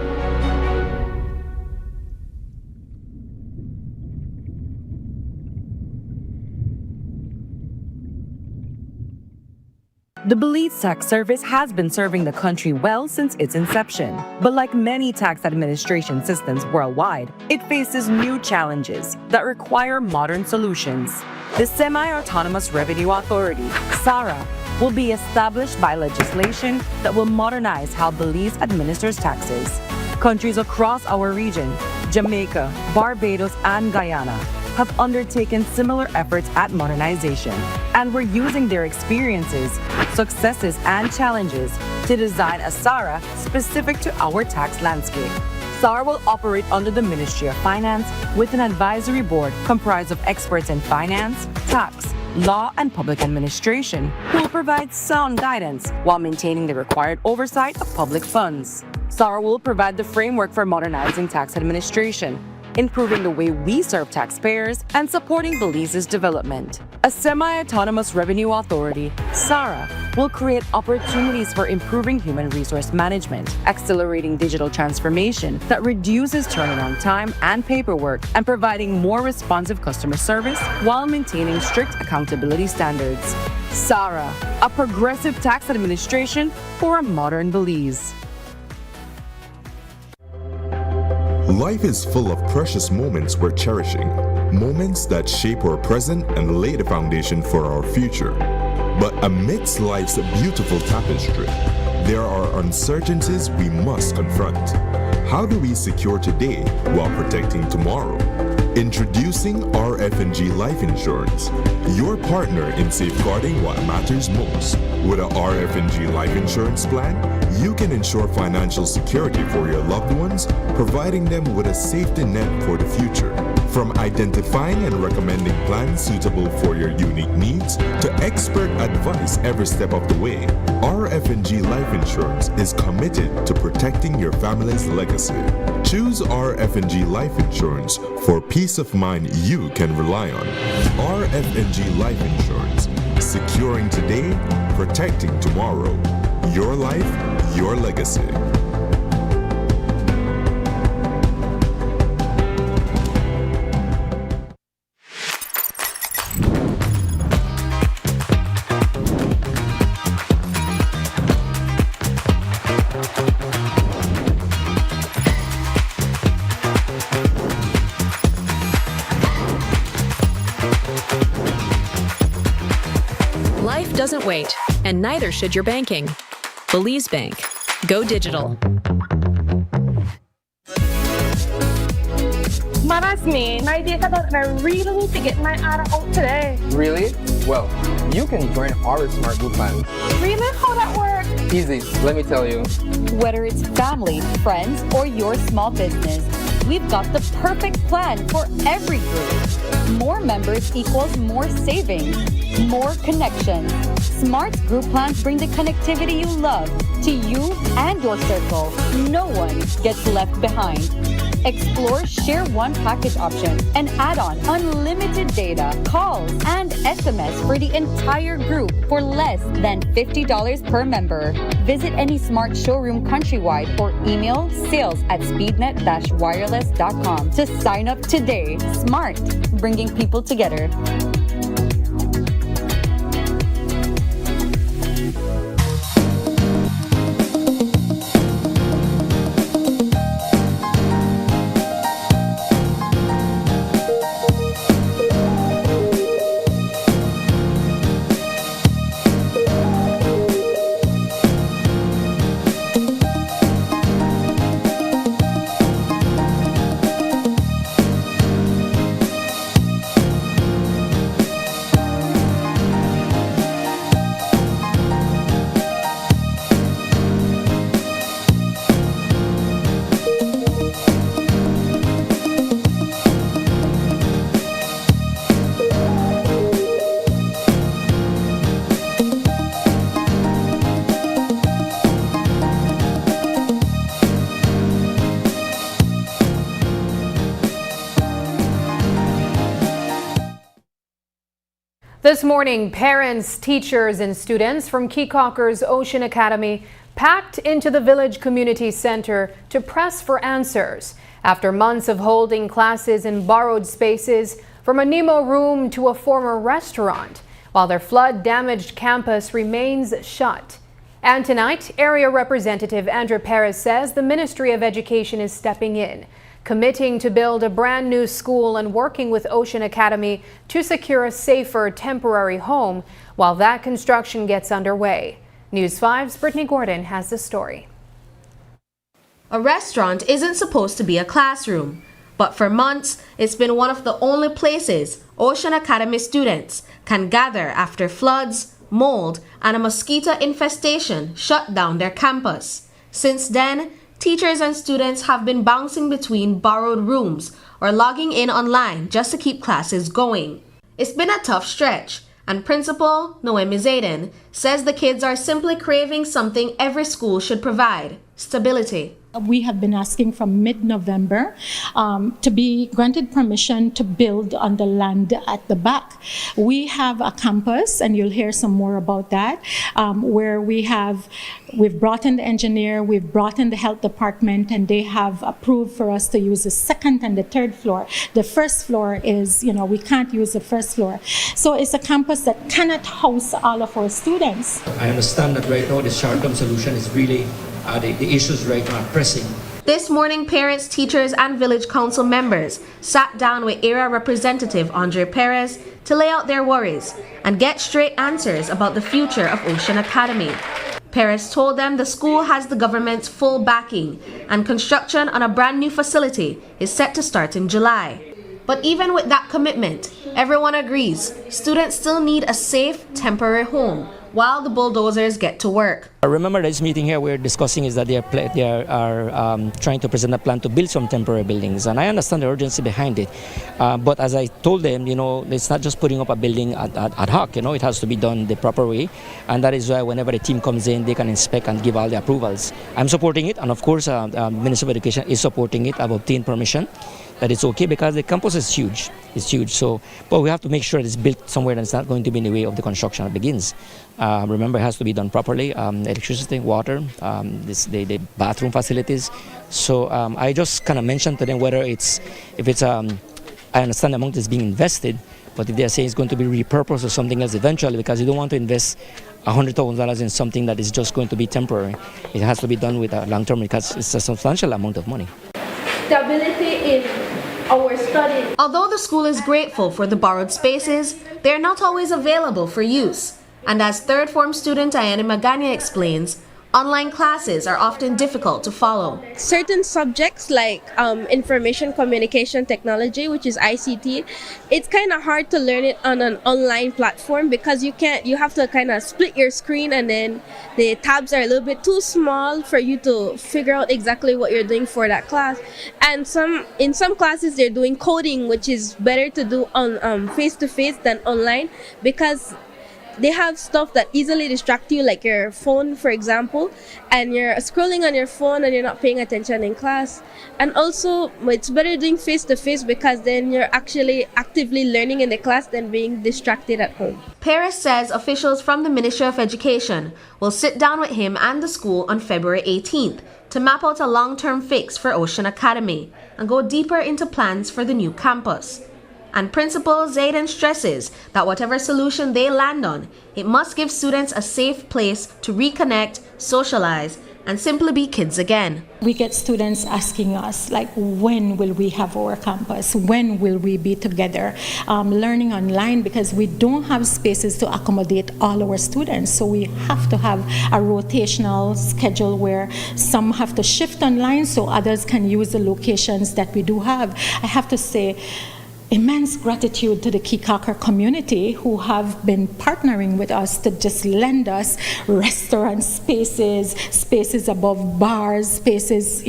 The Belize Tax Service has been serving the country well since its inception. But like many tax administration systems worldwide, it faces new challenges that require modern solutions. The Semi-Autonomous Revenue Authority, SARA, will be established by legislation that will modernize how Belize administers taxes. Countries across our region, Jamaica, Barbados, and Guyana, have undertaken similar efforts at modernization, and we're using their experiences, successes, and challenges to design a SARA specific to our tax landscape. SARA will operate under the Ministry of Finance with an advisory board comprised of experts in finance, tax, law, and public administration who will provide sound guidance while maintaining the required oversight of public funds. SARA will provide the framework for modernizing tax administration, improving the way we serve taxpayers, and supporting Belize's development. A semi-autonomous revenue authority, SARA, will create opportunities for improving human resource management, accelerating digital transformation that reduces turnaround time and paperwork, and providing more responsive customer service while maintaining strict accountability standards. SARA, a progressive tax administration for a modern Belize. Life is full of precious moments worth cherishing, moments that shape our present and lay the foundation for our future. But amidst life's beautiful tapestry, there are uncertainties we must confront. How do we secure today while protecting tomorrow? Introducing RF&G Life Insurance, your partner in safeguarding what matters most. With a RF&G Life Insurance plan, you can ensure financial security for your loved ones, providing them with a safety net for the future. From identifying and recommending plans suitable for your unique needs to expert advice every step of the way, RF&G Life Insurance is committed to protecting your family's legacy. Choose RF&G Life Insurance for peace of mind you can rely on. RF&G Life Insurance, securing today, protecting tomorrow. Your life, your legacy. Life doesn't wait, and neither should your banking. Belize Bank. Go digital. That's me. My data and I really need to get my ARA out today. Really? Well, you can join our Smart Group plan. Really? How that works? Easy, let me tell you. Whether it's family, friends, or your small business, we've got the perfect plan for every group. More members equals more savings, more connections. Smart's group plans bring the connectivity you love to you and your circle. No one gets left behind. Explore Share One package option and add on unlimited data, calls, and SMS for the entire group for less than $50 per member. Visit any Smart showroom countrywide or email sales@speednet-wireless.com to sign up today. Smart, bringing people together. This morning, parents, teachers, and students from Keycocker's Ocean Academy packed into the Village Community Center to press for answers after months of holding classes in borrowed spaces, from a Nemo room to a former restaurant, while their flood-damaged campus remains shut. And tonight, Area Representative Andrew Perez says the Ministry of Education is stepping in, committing to build a brand new school and working with Ocean Academy to secure a safer temporary home while that construction gets underway. News 5's Brittany Gordon has the story. A restaurant isn't supposed to be a classroom, but for months, it's been one of the only places Ocean Academy students can gather after floods, mold, and a mosquito infestation shut down their campus. Since then, teachers and students have been bouncing between borrowed rooms or logging in online just to keep classes going. It's been a tough stretch, and Principal Noemi Zayden says the kids are simply craving something every school should provide: stability. We have been asking from mid-November to be granted permission to build on the land at the back. We have a campus, and you'll hear some more about that, where we've brought in the engineer, we've brought in the health department, and they have approved for us to use the second and the third floor. The first floor is, we can't use the first floor. So it's a campus that cannot house all of our students. I understand that right now the short-term solution is really the issues right now are pressing. This morning, parents, teachers, and Village Council members sat down with Area Representative Andre Perez to lay out their worries and get straight answers about the future of Ocean Academy. Perez told them the school has the government's full backing, and construction on a brand new facility is set to start in July. But even with that commitment, everyone agrees students still need a safe, temporary home while the bulldozers get to work. I remember this meeting here we're discussing is that they are trying to present a plan to build some temporary buildings, and I understand the urgency behind it. But as I told them, it's not just putting up a building ad hoc. It has to be done the proper way, and that is why whenever the team comes in, they can inspect and give all the approvals. I'm supporting it, and of course, Minister of Education is supporting it. I've obtained permission that it's okay because the campus is huge. It's huge. So, but we have to make sure it's built somewhere that's not going to be in the way of the construction that begins. Remember, it has to be done properly. Electricity, water, the bathroom facilities. So I just kind of mentioned to them I understand the amount is being invested, but if they are saying it's going to be repurposed or something else eventually, because you don't want to invest $100,000 in something that is just going to be temporary. It has to be done with a long term because it's a substantial amount of money. Stability in our studies. Although the school is grateful for the borrowed spaces, they are not always available for use. And as third form student Ayane Maganya explains, Online classes are often difficult to follow. Certain subjects like information communication technology, which is ICT, it's kind of hard to learn it on an online platform because you have to kind of split your screen, and then the tabs are a little bit too small for you to figure out exactly what you're doing for that class. And in some classes they're doing coding, which is better to do on face-to-face than online, because they have stuff that easily distract you, like your phone, for example, and you're scrolling on your phone and you're not paying attention in class. And also, it's better doing face-to-face because then you're actually actively learning in the class than being distracted at home. Paris says officials from the Ministry of Education will sit down with him and the school on February 18th to map out a long-term fix for Ocean Academy and go deeper into plans for the new campus. And Principal Zayden stresses that whatever solution they land on, it must give students a safe place to reconnect, socialize, and simply be kids again. We get students asking us, like, when will we have our campus? When will we be together learning online? Because we don't have spaces to accommodate all our students. So we have to have a rotational schedule where some have to shift online so others can use the locations that we do have. I have to say, immense gratitude to the Kikaker community who have been partnering with us to just lend us restaurant spaces above bars, spaces,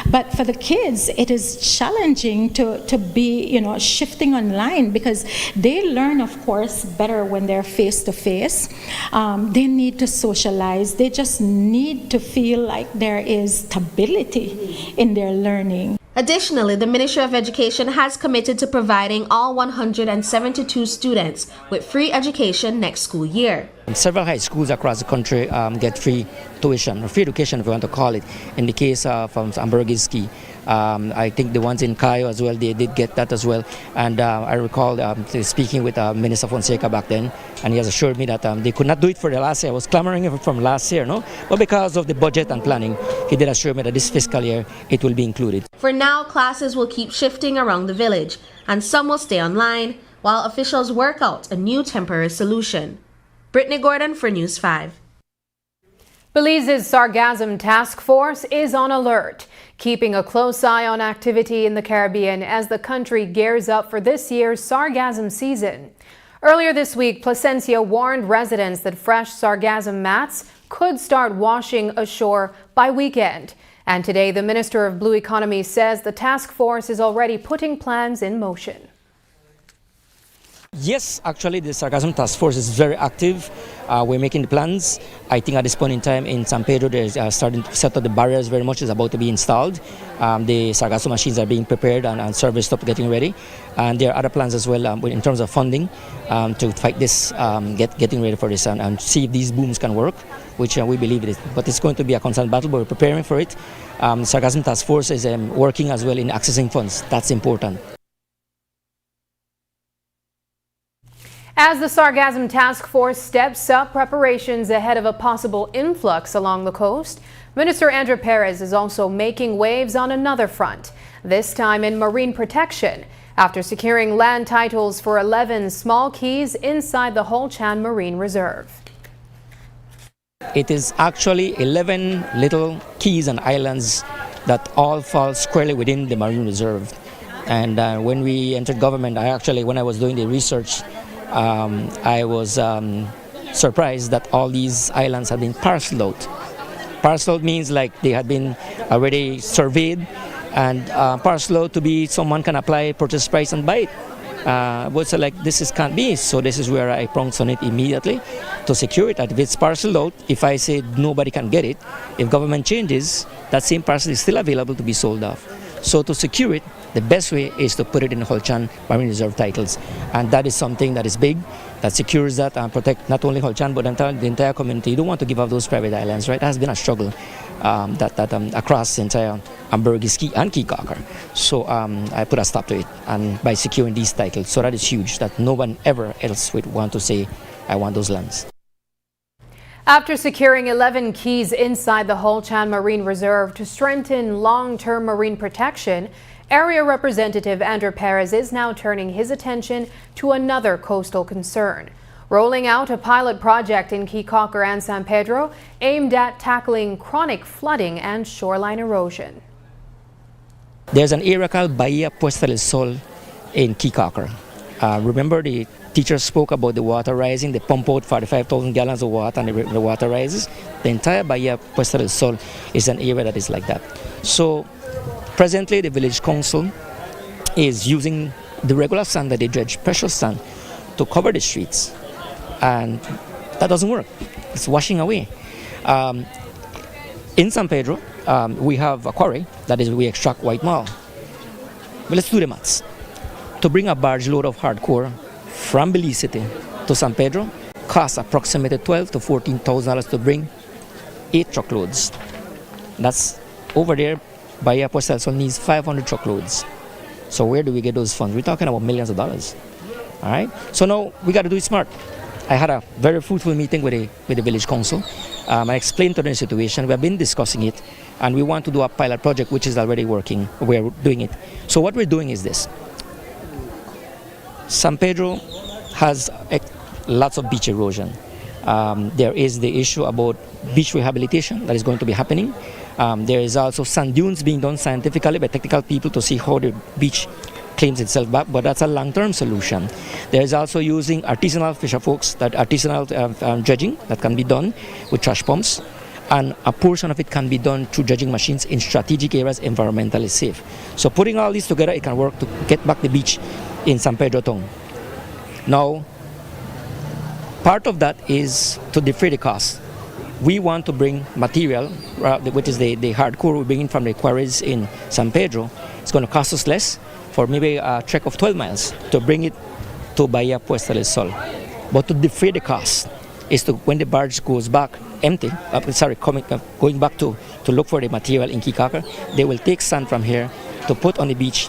But for the kids, it is challenging to be, shifting online because they learn, of course, better when they're face-to-face. They need to socialize. They just need to feel like there is stability in their learning. Additionally, the Ministry of Education has committed to providing all 172 students with free education next school year. Several high schools across the country get free tuition, or free education if you want to call it. In the case of Ambergiski, I think the ones in Cayo as well, they did get that as well. And I recall speaking with Minister Fonseca back then, and he has assured me that they could not do it for the last year. I was clamoring from last year, no? But because of the budget and planning, he did assure me that this fiscal year it will be included. For now, classes will keep shifting around the village, and some will stay online, while officials work out a new temporary solution. Brittany Gordon for News 5. Belize's Sargassum Task Force is on alert, keeping a close eye on activity in the Caribbean as the country gears up for this year's sargassum season. Earlier this week, Placencia warned residents that fresh sargassum mats could start washing ashore by weekend. And today, the Minister of Blue Economy says the task force is already putting plans in motion. Yes, actually, the Sargassum Task Force is very active. We're making the plans. I think at this point in time in San Pedro, they're starting to set up the barriers very much. Is about to be installed. The Sargassum machines are being prepared and serviced up, getting ready. And there are other plans as well in terms of funding to fight this, getting ready for this and see if these booms can work, which we believe it is. But it's going to be a constant battle, but we're preparing for it. Sargassum Task Force is working as well in accessing funds. That's important. As the Sargassum Task Force steps up preparations ahead of a possible influx along the coast, Minister Andrew Perez is also making waves on another front, this time in marine protection, after securing land titles for 11 small keys inside the Holchan Marine Reserve. It is actually 11 little keys and islands that all fall squarely within the Marine Reserve. And when we entered government, when I was doing the research, I was surprised that all these islands had been parceled out. Parceled out means like they had been already surveyed, and parceled out to be someone can apply purchase price and buy it. But so like this can't be, so this is where I pounced on it immediately to secure it. If it's parceled out, if I say nobody can get it, if government changes, that same parcel is still available to be sold off. So to secure it, the best way is to put it in Holchan Marine Reserve titles. And that is something that is big, that secures that and protect not only Holchan but the entire community. You don't want to give up those private islands, right? That has been a struggle across the entire Ambergiski and Kikaker. So I put a stop to it and by securing these titles. So that is huge, that no one ever else would want to say, I want those lands. After securing 11 keys inside the Holchan Marine Reserve to strengthen long-term marine protection, Area Representative Andrew Perez is now turning his attention to another coastal concern. rolling out a pilot project in Keycocker and San Pedro aimed at tackling chronic flooding and shoreline erosion. There's an area called Bahia Puesta del Sol in Keycocker. Remember the teacher spoke about the water rising, they pump out 45,000 gallons of water and the water rises. The entire Bahia Puesta del Sol is an area that is like that. So presently the village council is using the regular sand that they dredge, precious sand, to cover the streets. And that doesn't work. It's washing away. In San Pedro, we have a quarry, that is we extract white marl. But let's do the maths. To bring a barge load of hardcore from Belize City to San Pedro costs approximately $12,000 to $14,000 to bring 8 truckloads. That's over there. Bahia Puesta del Sol needs 500 truckloads. So where do we get those funds? We're talking about millions of dollars. All right. So now we got to do it smart. I had a very fruitful meeting with the village council. I explained to them the situation. We have been discussing it, and we want to do a pilot project which is already working. We're doing it. So what we're doing is this. San Pedro has lots of beach erosion. There is the issue about beach rehabilitation that is going to be happening. There is also sand dunes being done scientifically by technical people to see how the beach claims itself back, but that's a long-term solution. There is also using artisanal fisher folks, that artisanal dredging that can be done with trash pumps, and a portion of it can be done through dredging machines in strategic areas, environmentally safe. So putting all these together, it can work to get back the beach in San Pedro town. Now, part of that is to defray the cost. We want to bring material, which is the hardcore we bring in from the quarries in San Pedro. It's going to cost us less for maybe a trek of 12 miles to bring it to Bahia Puesta del Sol. But to defray the cost is to, when the barge goes back empty, going back to look for the material in Keycocker, they will take sand from here to put on the beach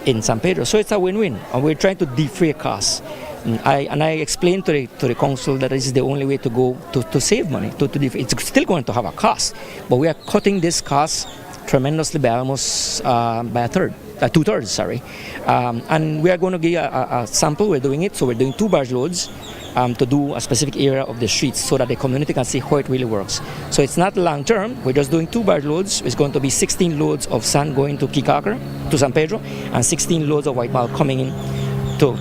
in San Pedro. So it's a win-win, and we're trying to defray costs. And I explained to the council that this is the only way to go to save money. It's still going to have a cost, but we are cutting this cost tremendously by almost by two-thirds, sorry. And we are going to give a sample. We're doing it, so we're doing 2 barge loads to do a specific area of the streets so that the community can see how it really works. So it's not long-term. We're just doing 2 barge loads. It's going to be 16 loads of sand going to Keycocker, to San Pedro, and 16 loads of white marl coming in to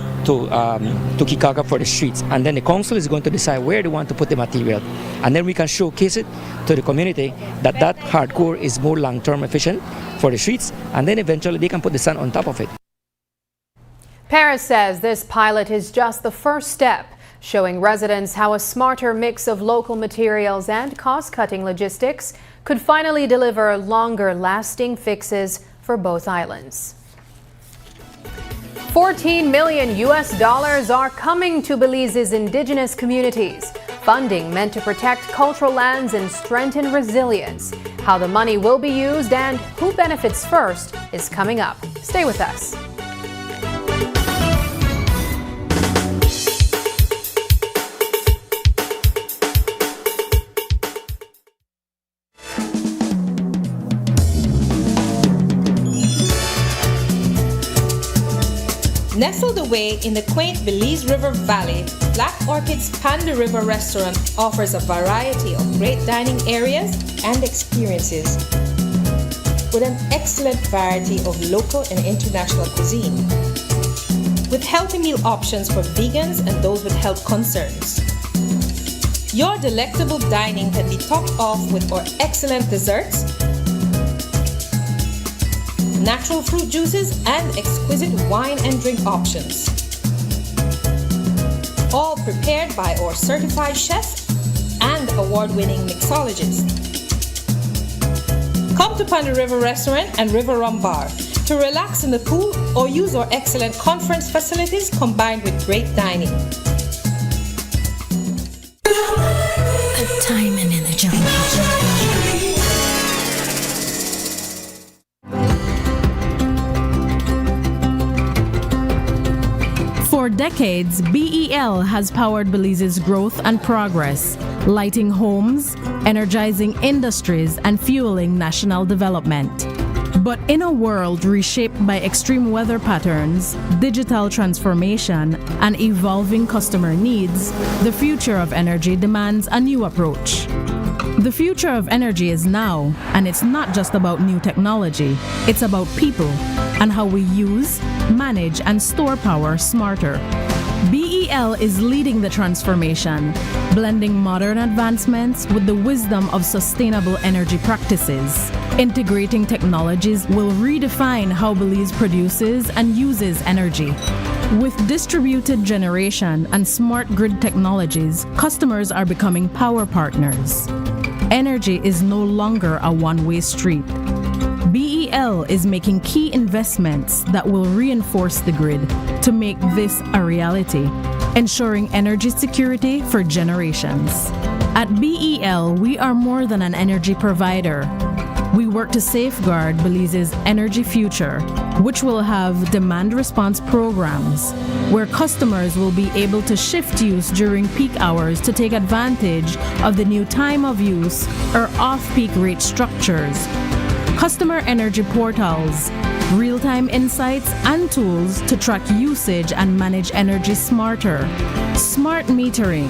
Keycocker for the streets. And then the council is going to decide where they want to put the material. And then we can showcase it to the community that hardcore is more long-term efficient for the streets, and then eventually they can put the sand on top of it. Paris says this pilot is just the first step, showing residents how a smarter mix of local materials and cost-cutting logistics could finally deliver longer-lasting fixes for both islands. $14 million are coming to Belize's indigenous communities. Funding meant to protect cultural lands and strengthen resilience. How the money will be used and who benefits first is coming up. Stay with us. Nestled away in the quaint Belize River Valley, Black Orchid's Panda River Restaurant offers a variety of great dining areas and experiences with an excellent variety of local and international cuisine, with healthy meal options for vegans and those with health concerns. Your delectable dining can be topped off with our excellent desserts, natural fruit juices, and exquisite wine and drink options. All prepared by our certified chef and award-winning mixologist. Come to Panda River Restaurant and River Rum Bar to relax in the pool or use our excellent conference facilities combined with great dining. A diamond in the jungle. For decades, BEL has powered Belize's growth and progress, lighting homes, energizing industries, and fueling national development. But in a world reshaped by extreme weather patterns, digital transformation, and evolving customer needs, the future of energy demands a new approach. The future of energy is now, and it's not just about new technology. It's about people and how we use, manage, and store power smarter. BEL is leading the transformation, blending modern advancements with the wisdom of sustainable energy practices. Integrating technologies will redefine how Belize produces and uses energy. With distributed generation and smart grid technologies, customers are becoming power partners. Energy is no longer a one-way street. BEL is making key investments that will reinforce the grid to make this a reality, ensuring energy security for generations. At BEL, we are more than an energy provider. We work to safeguard Belize's energy future, which will have demand response programs, where customers will be able to shift use during peak hours to take advantage of the new time of use or off-peak rate structures. Customer energy portals, real-time insights and tools to track usage and manage energy smarter. Smart metering,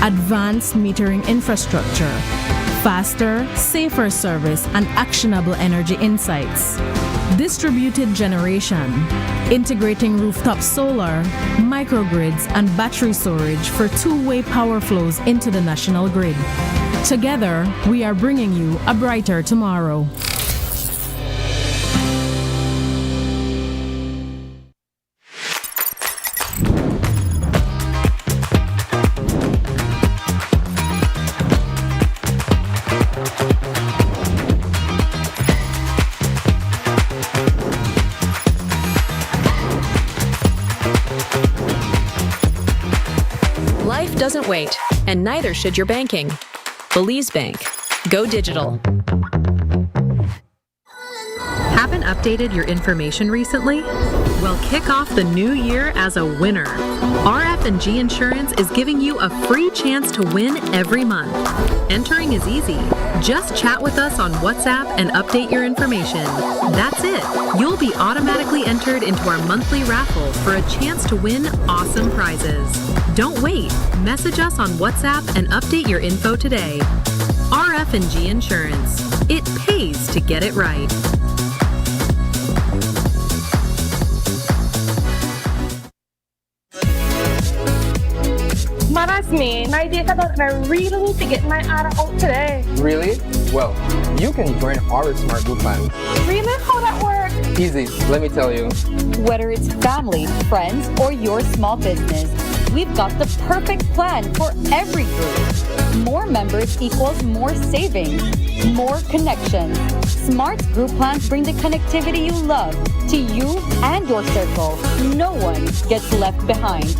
advanced metering infrastructure, faster, safer service and actionable energy insights. Distributed generation, integrating rooftop solar, microgrids and battery storage for two-way power flows into the national grid. Together, we are bringing you a brighter tomorrow. Life doesn't wait, and neither should your banking. Belize Bank. Go digital. Haven't updated your information recently? Well, kick off the new year as a winner. RF&G Insurance is giving you a free chance to win every month. Entering is easy. Just chat with us on WhatsApp and update your information. That's it. You'll be automatically entered into our monthly raffle for a chance to win awesome prizes. Don't wait. Message us on WhatsApp and update your info today. RF&G Insurance. It pays to get it right. That's me. My data got I really need to get my ARA out today. Really? Well, you can join our Smart Group plan. Really? How that work? Easy, let me tell you. Whether it's family, friends, or your small business, we've got the perfect plan for every group. More members equals more savings, more connections. Smart Group plans bring the connectivity you love to you and your circle. No one gets left behind.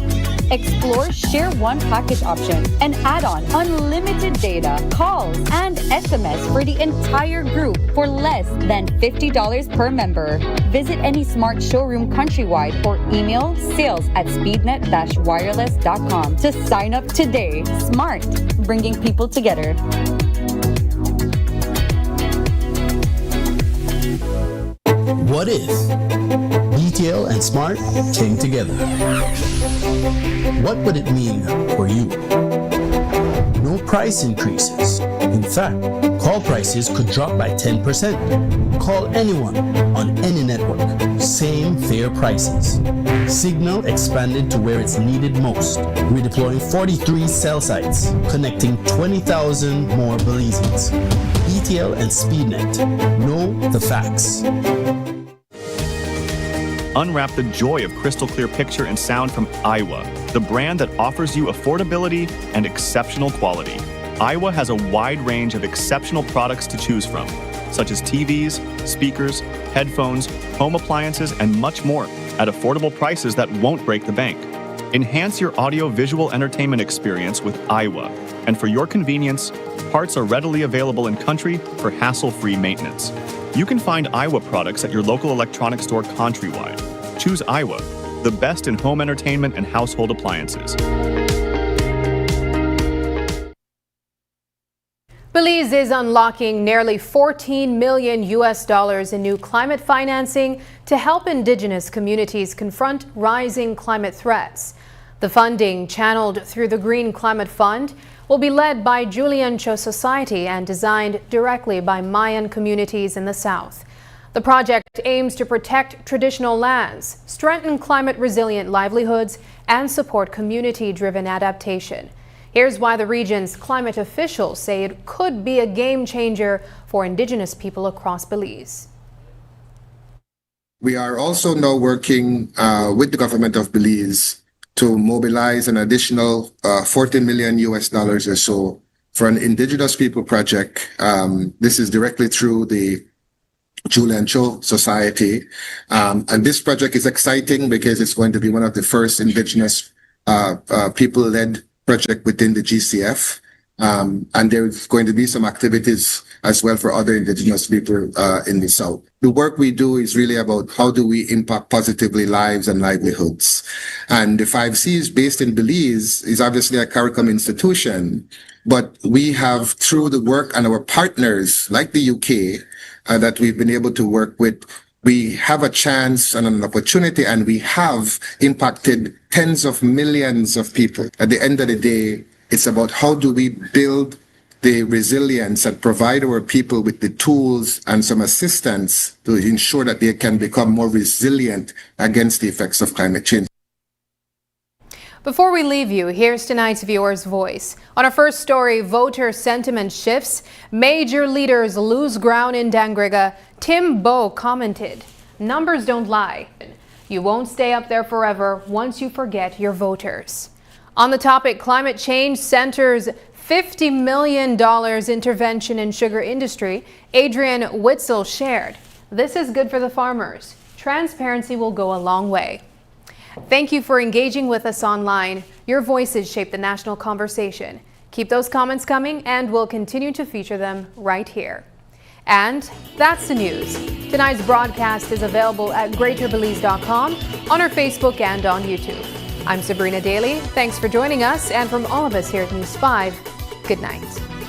Explore Share One package option and add on unlimited data, calls, and SMS for the entire group for less than $50 per member. Visit any Smart showroom countrywide or email sales@speednet-wireless.com to sign up today. Smart, bringing people together. What if BTL and Smart came together? What would it mean for you? No price increases. In fact, call prices could drop by 10%. Call anyone on any network. Same fair prices. Signal expanded to where it's needed most. We're deploying 43 cell sites, connecting 20,000 more Belizeans. BTL and SpeedNet. Know the facts. Unwrap the joy of crystal clear picture and sound from Aiwa, the brand that offers you affordability and exceptional quality. Aiwa has a wide range of exceptional products to choose from, such as TVs, speakers, headphones, home appliances, and much more at affordable prices that won't break the bank. Enhance your audio-visual entertainment experience with Aiwa, and for your convenience, parts are readily available in country for hassle-free maintenance. You can find Aiwa products at your local electronics store countrywide. Choose Aiwa, the best in home entertainment and household appliances. Belize is unlocking nearly $14 million in new climate financing to help indigenous communities confront rising climate threats. The funding, channeled through the Green Climate Fund, will be led by Julian Cho Society and designed directly by Mayan communities in the South. The project aims to protect traditional lands, strengthen climate-resilient livelihoods, and support community-driven adaptation. Here's why the region's climate officials say it could be a game changer for Indigenous people across Belize. We are also now working with the government of Belize to mobilize an additional $40 million or so for an Indigenous people project. This is directly through the Julian Cho Society. And this project is exciting because it's going to be one of the first Indigenous people-led project within the GCF. And there's going to be some activities as well for other Indigenous people in the South. The work we do is really about how do we impact positively lives and livelihoods. And the 5Cs based in Belize is obviously a CARICOM institution, but we have, through the work and our partners like the UK that we've been able to work with, we have a chance and an opportunity, and we have impacted tens of millions of people. At the end of the day, it's about how do we build the resilience and provide our people with the tools and some assistance to ensure that they can become more resilient against the effects of climate change. Before we leave you, here's tonight's viewer's voice. On our first story, voter sentiment shifts. Major leaders lose ground in Dangriga. Tim Bowe commented, "Numbers don't lie. You won't stay up there forever once you forget your voters." On the topic, climate change centers $50 million intervention in sugar industry. Adrian Witzel shared, "This is good for the farmers. Transparency will go a long way." Thank you for engaging with us online. Your voices shape the national conversation. Keep those comments coming, and we'll continue to feature them right here. And that's the news. Tonight's broadcast is available at greaterbelize.com, on our Facebook, and on YouTube. I'm Sabrina Daly. Thanks for joining us, and from all of us here at News 5, good night.